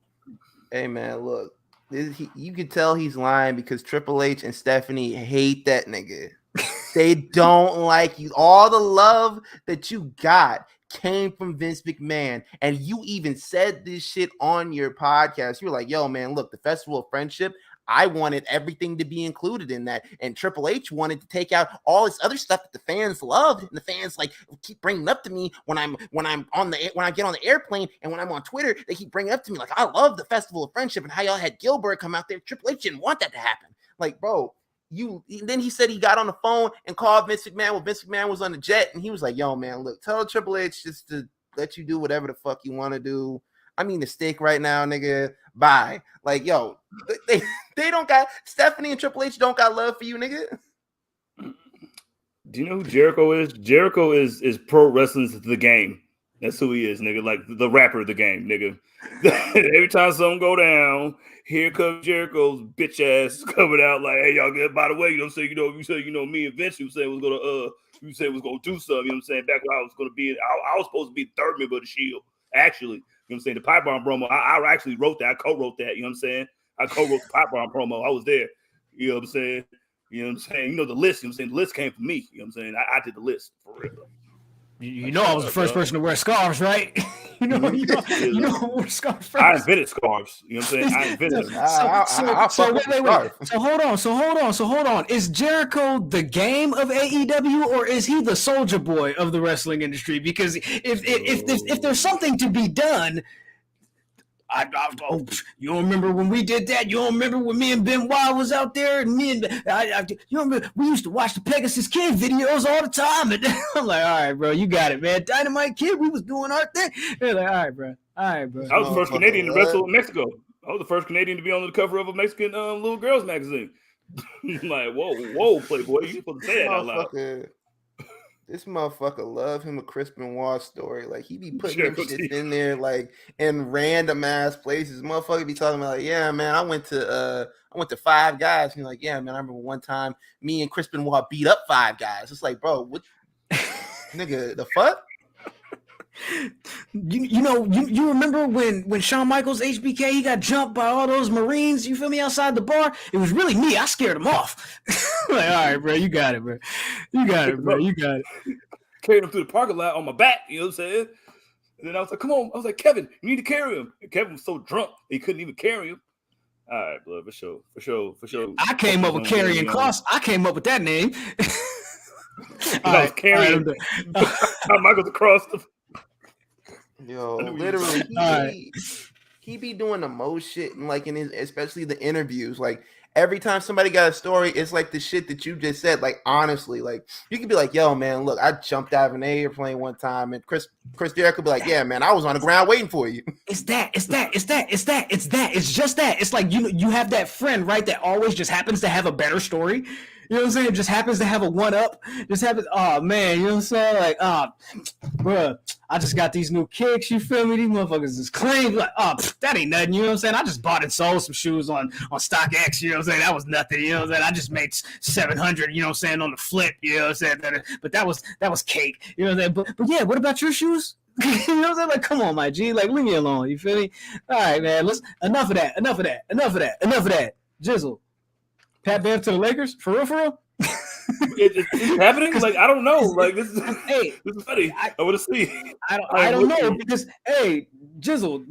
B: Hey, man, look. You can tell he's lying because Triple H and Stephanie hate that nigga. They don't like you. All the love that you got came from Vince McMahon. And you even said this shit on your podcast. You were like, yo, man, look, the Festival of Friendship, I wanted everything to be included in that. And Triple H wanted to take out all this other stuff that the fans loved. And the fans like keep bringing up to me when I get on the airplane and when I'm on Twitter, they keep bringing up to me like, I love the Festival of Friendship and how y'all had Gilbert come out there. Triple H didn't want that to happen. Like, bro, then he said he got on the phone and called Vince McMahon when Vince McMahon was on the jet, and he was like, yo, man, look, tell Triple H just to let you do whatever the fuck you want to do. I mean, the steak right now, nigga. Bye. Like, yo, they don't got Stephanie and Triple H don't got love for you, nigga.
C: Do you know who Jericho is? Jericho is pro wrestling's the game. That's who he is, nigga. Like the rapper of the game, nigga. Every time something go down, here comes Jericho's bitch ass coming out like, hey, y'all, by the way, you know what I'm saying? You say, me and Vince, you said was gonna do something, you know what I'm saying? Back when I was gonna be I was supposed to be the third member of the Shield, actually. You know what I'm saying? The pipe bomb promo, I actually wrote that. I co-wrote that, you know what I'm saying? I co-wrote the pipe bomb promo. I was there. You know what I'm saying? You know what I'm saying? You know the list, you know what I'm saying? The list came from me. You know what I'm saying? I did the list for real.
A: You know I was the first person to wear scarves, right? you know who wore scarves first.
C: I invented scarves. You know what I'm saying? I invented them.
A: Wait. So hold on. Is Jericho the game of AEW or is he the soldier boy of the wrestling industry? Because if there's something to be done, you don't remember when we did that? You don't remember when me and Ben Wild was out there and you remember we used to watch the Pegasus Kid videos all the time. And I'm like, all right, bro, you got it, man. Dynamite Kid, we was doing our thing. They're like, all right, bro.
C: I was the first Canadian to wrestle in Mexico. I was the first Canadian to be on the cover of a Mexican little girls magazine. Like, whoa, Playboy, you supposed to say that out loud.
B: This motherfucker love him a Chris Benoit story. Like he be putting them
C: Jericho
B: shits
C: teeth.
B: in there like in random ass places. Motherfucker be talking about like, yeah, man, I went to Five Guys. And you're like, yeah, man, I remember one time me and Chris Benoit beat up Five Guys. It's like, bro, what nigga, the fuck?
A: You remember when Shawn Michaels HBK he got jumped by all those Marines, you feel me, outside the bar? It was really me. I scared him off. Like, all right, bro, you got it, bro. You got it, bro. You got it.
C: Carried him through the parking lot on my back, you know what I'm saying? And then I was like, come on. I was like, Kevin, you need to carry him. And Kevin was so drunk he couldn't even carry him. All right, blood, for sure.
A: I came up with Karrion Kross. I came up with that name.
C: I was carrying Michael's across the.
B: Yo, literally, he be doing the most shit, and like in his, especially the interviews. Like every time somebody got a story, it's like the shit that you just said. Like honestly, like you could be like, "Yo, man, look, I jumped out of an airplane one time," and Chris Jericho could be like, "Yeah, man, I was on the ground waiting for you."
A: It's just that. It's like you have that friend, right, that always just happens to have a better story. You know what I'm saying? It just happens to have a one up. Just happens. Oh man, you know what I'm saying? Like, bruh, I just got these new kicks. You feel me? These motherfuckers is clean. Like, that ain't nothing. You know what I'm saying? I just bought and sold some shoes on StockX. You know what I'm saying? That was nothing. You know what I'm saying? I just made 700. You know what I'm saying, on the flip. You know what I'm saying? But that was cake. You know what I'm saying? But yeah, what about your shoes? You know what I'm saying? Like, come on, my G. Like, leave me alone. You feel me? All right, man. Enough of that. Jizzle. Pat Bev to the Lakers? For real?
C: It's happening? Like, I don't know. Like, this is funny. I want to see.
A: I don't know because, hey, Jizzle,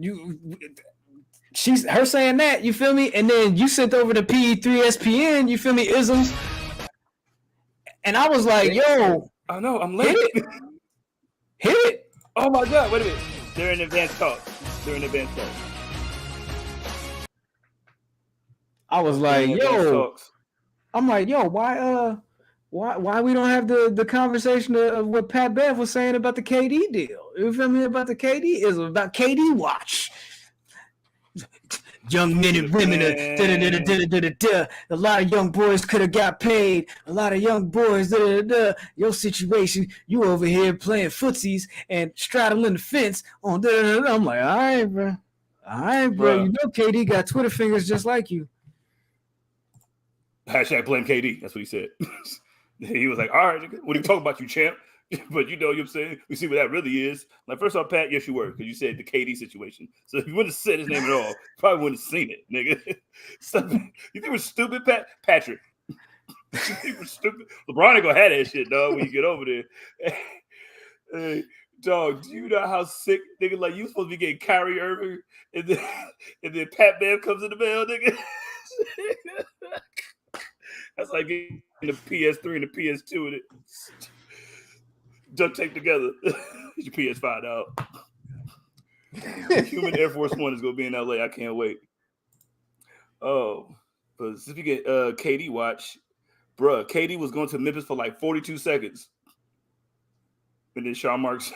A: she's her saying that, you feel me? And then you sent over the PE3 SPN, you feel me, isms. And I was like, yo.
C: I know, I'm late.
A: Hit it.
C: Oh, my God. Wait a minute. They're in advanced talk.
A: I was like, yo, I'm like, yo, why we don't have the conversation of what Pat Bev was saying about the KD deal? You feel me? About the KD is about KD watch. Young men and women, a lot of young boys could have got paid. A lot of young boys, your situation, you over here playing footsies and straddling the fence on. I'm like, all right, bro. You know KD got Twitter fingers just like you.
C: Hashtag blame KD. That's what he said. He was like, all right, what are you talking about, you champ? But you know what I'm saying? We see what that really is. Like, first off, Pat, yes, you were, because you said the KD situation. So if you wouldn't have said his name at all, you probably wouldn't have seen it, nigga. You think we're stupid, Patrick? You think we're stupid? LeBron ain't gonna have that shit, dog, when you get over there. Hey, dog, do you know how sick, nigga, like, you supposed to be getting Kyrie Irving, and then Pat Bev comes in the mail, nigga? That's like getting the PS3 and the PS2 and it duct tape together. Your PS5 out. Human Air Force One is gonna be in LA. I can't wait. Oh, but if you get KD watch, bruh, KD was going to Memphis for like 42 seconds. And then Shawn Marks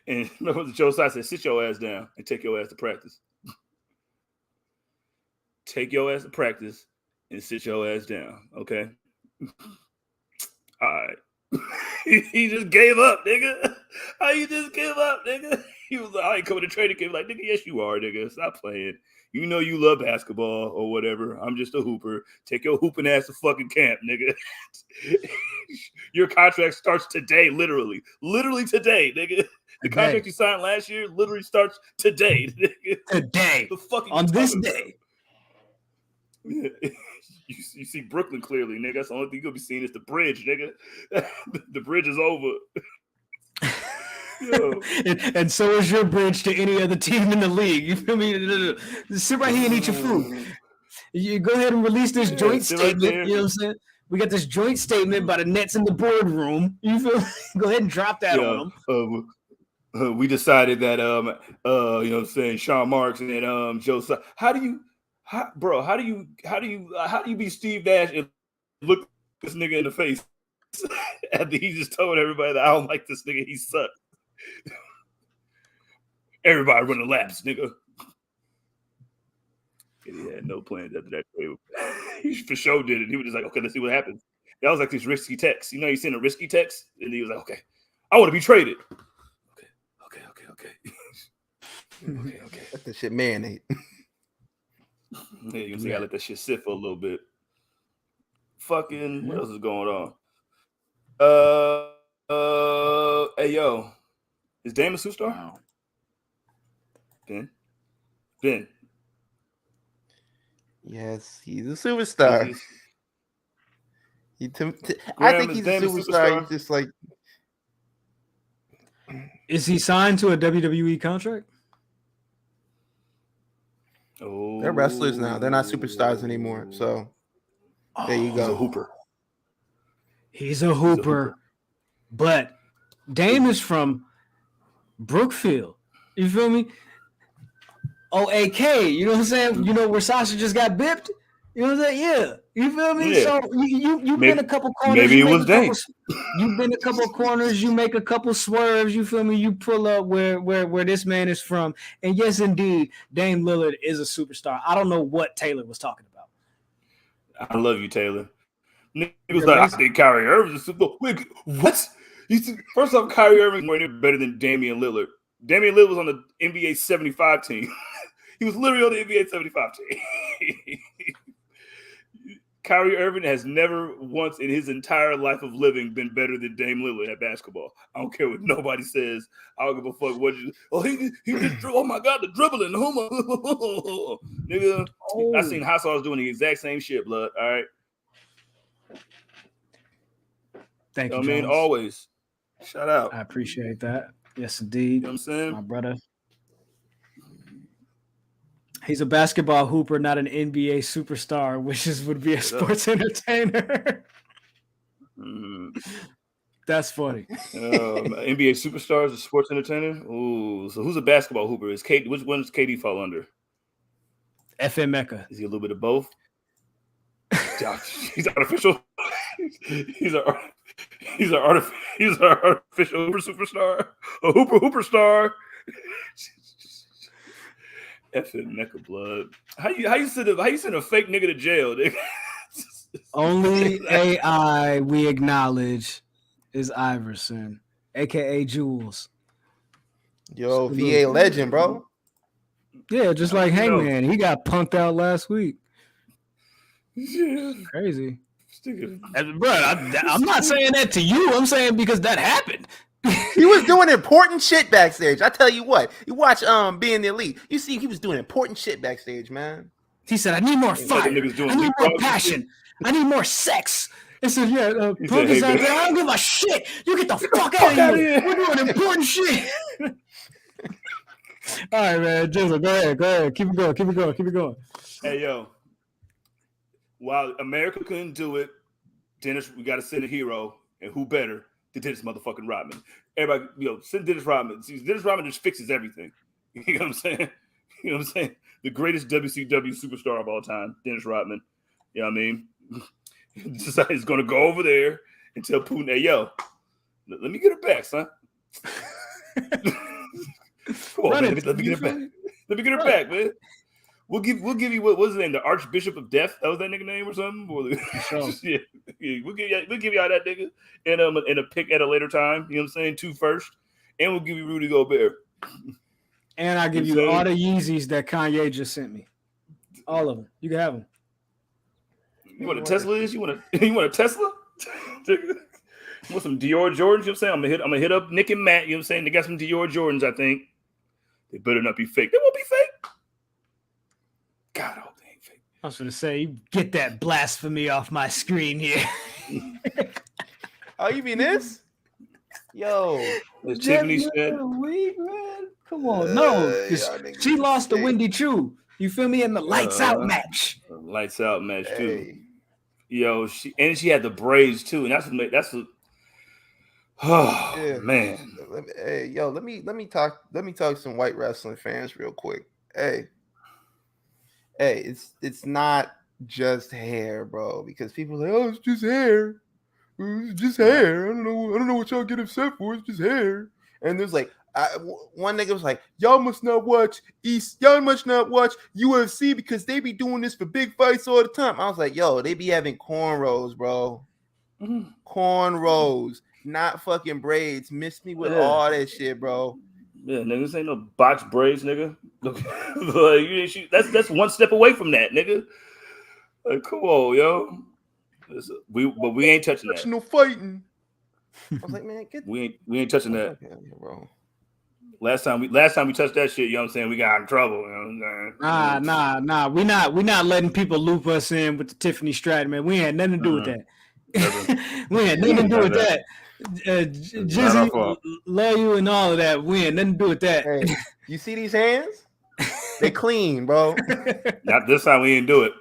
C: and remember Joe Side said, sit your ass down and take your ass to practice. Take your ass to practice and sit your ass down, okay? All right. He just gave up, nigga. How you just gave up, nigga? He was like, I ain't coming to training camp. Like, nigga, yes, you are, nigga. Stop playing. You know you love basketball or whatever. I'm just a hooper. Take your hooping ass to fucking camp, nigga. Your contract starts today, literally. Literally today, nigga. The contract you signed last year literally starts today, nigga.
A: Today.
C: The fuck
A: on this day.
C: You see Brooklyn clearly, nigga. That's the only thing you're gonna be seeing is the bridge, nigga. The bridge is over.
A: and so is your bridge to any other team in the league. You feel me? Sit right here and eat your food. You go ahead and release this joint statement. Right, you know what I'm saying? We got this joint statement by the Nets in the boardroom. You feel me? Go ahead and drop that on them.
C: We decided that you know what I'm saying, Shawn Marks and Joe. How do you be Steve Nash and look this nigga in the face after he just told everybody that I don't like this nigga, he sucks. Everybody running laps, nigga. And he had no plans after that trade. He for sure did it. He was just like, okay, let's see what happens. That was like this risky text. You know, you send a risky text, and he was like, okay, I want to be traded. Okay.
B: Let that shit marinate.
C: Yeah, you gotta let that shit sit for a little bit. Fucking, what else is going on? Hey yo, is Dame a superstar?
A: Wow.
C: Ben.
B: Yes, he's a superstar. I think he's a superstar. He's just like.
A: Is he signed to a WWE contract?
C: Oh,
B: They're wrestlers now. They're not superstars anymore. So there you go.
C: He's a hooper.
A: He's a hooper. But Dame is from Brookfield. You feel me? OAK. You know what I'm saying? You know where Sasha just got bipped? You know what I'm saying? Yeah. You feel me?
C: Yeah.
A: So you've been a couple corners.
C: Maybe it was Dame.
A: You've been a couple corners. You make a couple swerves. You feel me? You pull up where this man is from. And yes, indeed, Dame Lillard is a superstar. I don't know what Taylor was talking about.
C: I love you, Taylor. Niggas like, I think Kyrie Irving's a super. Wait, what? First off, Kyrie Irving is better than Damian Lillard. Damian Lillard was on the NBA 75 team. He was literally on the NBA 75 team. Kyrie Irving has never once in his entire life of living been better than Dame Lillard at basketball. I don't care what nobody says. I don't give a fuck what you. Oh, he just. Oh my God, the dribbling. Oh my, nigga. I seen Hot Sauce doing the exact same shit, blood. All right.
A: Thank you.
C: I mean, always. Shout out.
A: I appreciate that. Yes, indeed.
C: You know what I'm saying?
A: My brother. He's a basketball hooper, not an NBA superstar, which would be a sports entertainer. That's funny.
C: NBA superstar is a sports entertainer. Ooh, so who's a basketball hooper? Is Kate? Which one does KD fall under?
A: FM Mecca.
C: Is he a little bit of both? He's artificial. He's an artificial hooper superstar. A hooper star. Effing Mecca blood. How you send a fake nigga to jail? Nigga?
A: Only AI we acknowledge is Iverson, aka Jules.
B: Yo, VA legend, bro.
A: Yeah, just like Hangman. He got punked out last week.
C: Yeah.
A: Crazy. Bro, I'm not saying that to you. I'm saying because that happened.
B: He was doing important shit backstage. I tell you what. You watch Being the Elite. You see he was doing important shit backstage, man.
A: He said, I need more fire. I need more passion. I need more sex. He said, yeah, Punk is out there. I don't give a shit. You get the fuck out of here. We're doing important shit. All right, man. Jizzle, go ahead. Keep it going.
C: Hey, yo. While America couldn't do it, Dennis, we got to send a hero. And who better than Dennis motherfucking Rodman? Everybody, send Dennis Rodman. See, Dennis Rodman just fixes everything. You know what I'm saying? The greatest WCW superstar of all time, Dennis Rodman. You know what I mean? He's going to go over there and tell Putin, hey, yo, let me get her back, son. Come on, man. Let me get her back. Let me get her back, man. We'll give you what was his name? The Archbishop of Death? That was that nigga name or something? Yeah, we'll give y'all that nigga and a pick at a later time. You know what I'm saying? 2 first, and we'll give you Rudy Gobert.
A: And I'll give you all the Yeezys that Kanye just sent me. All of them. You can have them.
C: You want a Tesla? You want a Tesla? You want some Dior Jordans? You know what I'm saying? I'm gonna hit up Nick and Matt. You know what I'm saying? They got some Dior Jordans. I think they better not be fake. They won't be fake. God, I hope they ain't fake.
A: I was gonna say, get that blasphemy off my screen here.
B: Oh, you mean this? Yo,
C: as Tiffany said,
A: man. Come on, no, she lost to Wendy Chu. You feel me? In the lights out match.
C: Lights out match too. Yo, she had the braids too, and that's man.
B: Hey, yo, let me talk to some white wrestling fans real quick. Hey, it's not just hair, bro. Because people are like, oh, it's just hair. It's just hair. I don't know what y'all get upset for. It's just hair. And there's like one nigga was like, y'all must not watch UFC because they be doing this for big fights all the time. I was like, yo, they be having cornrows, bro. Mm-hmm. Cornrows. not fucking braids. Miss me with all that shit, bro.
C: Yeah, nigga, this ain't no box braids, nigga. Like, that's one step away from that, nigga. Like, come on, yo. But we ain't touching that.
B: No fighting. I was like, man,
C: we ain't touching that,
B: here, bro.
C: Last time we touched that shit, you know what I'm saying? We got in trouble. You know what I'm saying?
A: Nah. We not letting people loop us in with the Tiffany Stratton, man. We had nothing to do with that. We had nothing to do with that. Jizzy, love you and all of that. We had nothing to do with that.
B: Hey, you see these hands? They clean, bro.
C: Not this time. We didn't do it.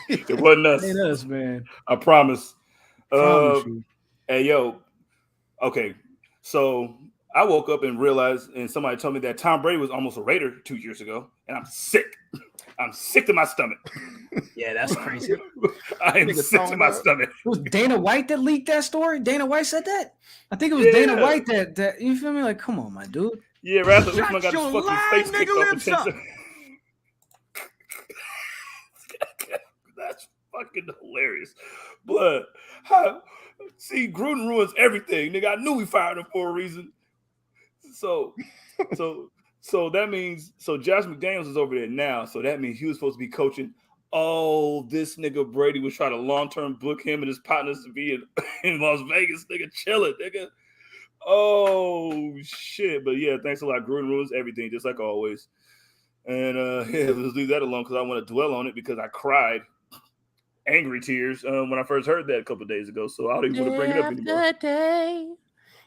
C: It wasn't us.
A: It ain't us, man.
C: I promise.
A: You.
C: Hey, yo. Okay, so I woke up and realized, and somebody told me that Tom Brady was almost a Raider 2 years ago, and I'm sick. I'm sick to my stomach.
A: Yeah, that's crazy.
C: I am sick to my stomach.
A: It was Dana White that leaked that story? Dana White said that? I think it was Dana White that you feel me? Like, come on, my dude.
C: Yeah, Rather Usman got his fucking face kicked off the 10. That's fucking hilarious. But see, Gruden ruins everything. Nigga, I knew we fired him for a reason. So that means Josh McDaniels is over there now. So that means he was supposed to be coaching. Oh, this nigga Brady was trying to long-term book him and his partners to be in Las Vegas. Nigga, chill it, nigga. Oh shit. But yeah, thanks a lot. Gruden ruins everything, just like always. And let's leave that alone because I want to dwell on it because I cried angry tears when I first heard that a couple of days ago. So I don't even want to bring it up anymore.
B: Day.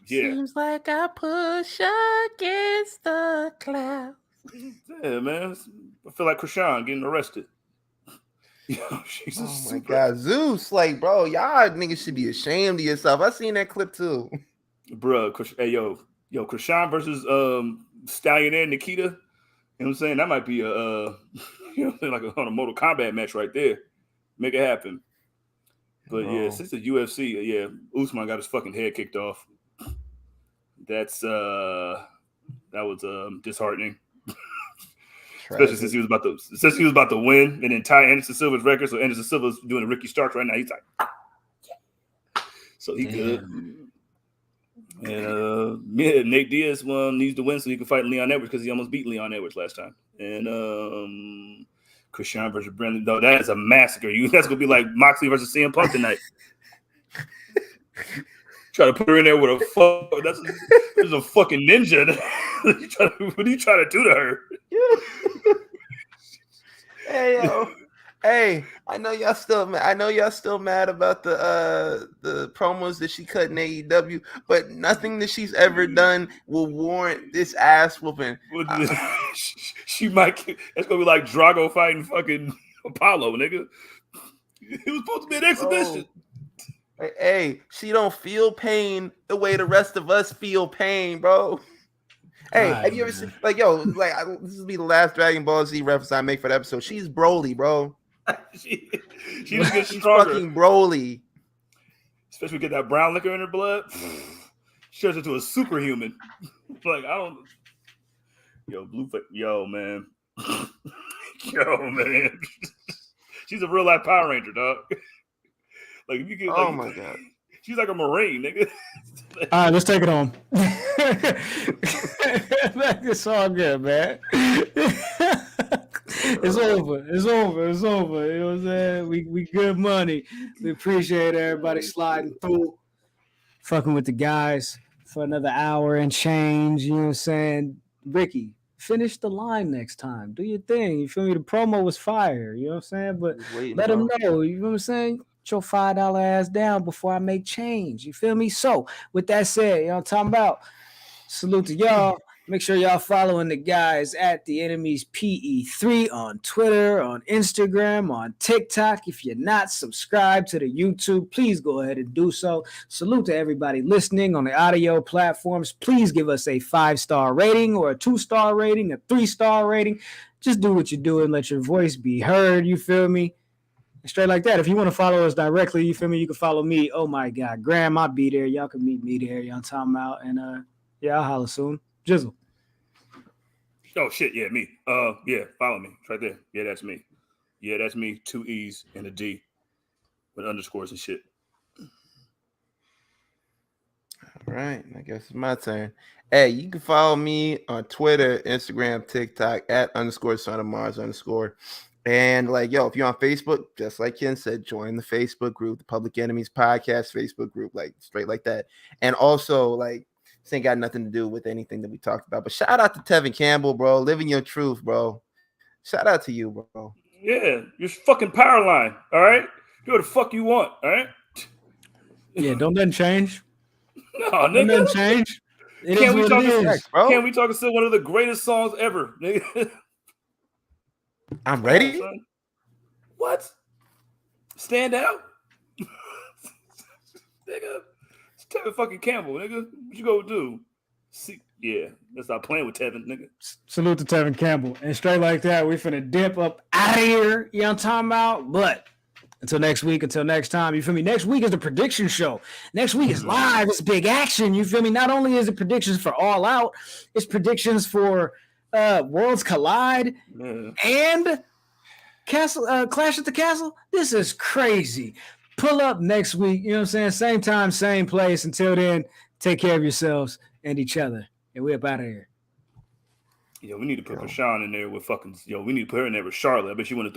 C: Yeah.
B: Seems like I push against the clouds.
C: Yeah, man. I feel like Krishan getting arrested. Yo,
B: oh my God, Zeus! Like, bro, y'all niggas should be ashamed of yourself. I seen that clip too,
C: bro. Hey, yo, Krishan versus Stallion and Nikita. You know what I'm saying? That might be like on a Mortal Kombat match right there. Make it happen. But yeah, since the UFC, Usman got his fucking head kicked off. That was disheartening. Especially since he was about to win and then tie Anderson Silva's record. So Anderson Silva's doing the Ricky Starks right now. He's like, so he good. And Nate Diaz needs to win so he can fight Leon Edwards because he almost beat Leon Edwards last time. And Krishan versus Brandon, though, that is a massacre. That's gonna be like Moxley versus CM Punk tonight. Try to put her in there with a fuck. That's a fucking ninja. What are you trying to do to her?
B: Hey yo, hey! I know y'all still mad about the promos that she cut in AEW, but nothing that she's ever done will warrant this ass whooping.
C: She might. It's gonna be like Drago fighting fucking Apollo, nigga. It was supposed to be an exhibition.
B: Hey, she don't feel pain the way the rest of us feel pain, bro. Hey, have you ever seen this will be the last Dragon Ball Z reference I make for the episode. She's Broly, bro.
C: she just gets stronger.
B: Fucking Broly.
C: Especially get that brown liquor in her blood. She turns into a superhuman. Like, I don't. Yo, man. She's a real life Power Ranger, dog. Like, if you get,
B: oh my God.
C: She's like a Marine, nigga.
A: All right, let's take it home. It's all good, man. It's over. You know what I'm saying? We good money. We appreciate everybody sliding through, fucking with the guys for another hour and change. You know what I'm saying? Ricky, finish the line next time. Do your thing. You feel me? The promo was fire. You know what I'm saying? But let them know. You know what I'm saying? Your $5 ass down before I make change. You feel me? So with that said, you know what I'm talking about? Salute to y'all. Make sure y'all following the guys at the Enemies PE3 on Twitter, on Instagram, on TikTok. If you're not subscribed to the YouTube, please go ahead and do so. Salute to everybody listening on the audio platforms. Please give us a 5-star rating or a 2-star rating, a 3-star rating. Just do what you do and let your voice be heard. You feel me? Straight like that. If you want to follow us directly, you feel me? You can follow me. Oh my God, Graham, I'll be there. Y'all can meet me there. Y'all talking about, and I'll holler soon. Jizzle.
C: Oh shit, yeah, me. Follow me. It's right there. Yeah, that's me. Yeah, that's me. 2 E's and a D with underscores and shit.
B: All right, I guess it's my turn. Hey, you can follow me on Twitter, Instagram, TikTok @_son_of_Mars_. And like, yo, if you're on Facebook, just like Ken said, join the Facebook group, the Public Enemies Podcast Facebook group, like straight like that. And also, like, this ain't got nothing to do with anything that we talked about. But shout out to Tevin Campbell, bro. Living your truth, bro. Shout out to you, bro.
C: Yeah, you're fucking power line. All right, do what the fuck you want. All right.
A: Yeah, don't nothing change.
C: No,
A: Don't
C: nigga.
A: nothing change. It is
C: Can't we
A: what
C: talk?
A: it is.
B: Thanks, bro.
C: Can't we talk? Still one of the greatest songs ever, nigga.
B: I'm ready.
C: Son. What? Stand out, nigga. It's Tevin fucking Campbell, nigga. What you gonna do? See, yeah, let's stop playing with Tevin, nigga.
A: Salute to Tevin Campbell. And straight like that, we finna dip up out of here. You know what I'm talking about? But until next week, until next time, you feel me? Next week is the prediction show. Next week is live. It's big action. You feel me? Not only is it predictions for All Out, it's predictions for Worlds Collide and Clash at the Castle. This is crazy. Pull up next week. You know what I'm saying? Same time, same place. Until then, take care of yourselves and each other. And we're up out of here.
C: Yo, we need to put Rashawn in there with fucking. Yo, we need to put her in there with Charlotte. I bet she went through the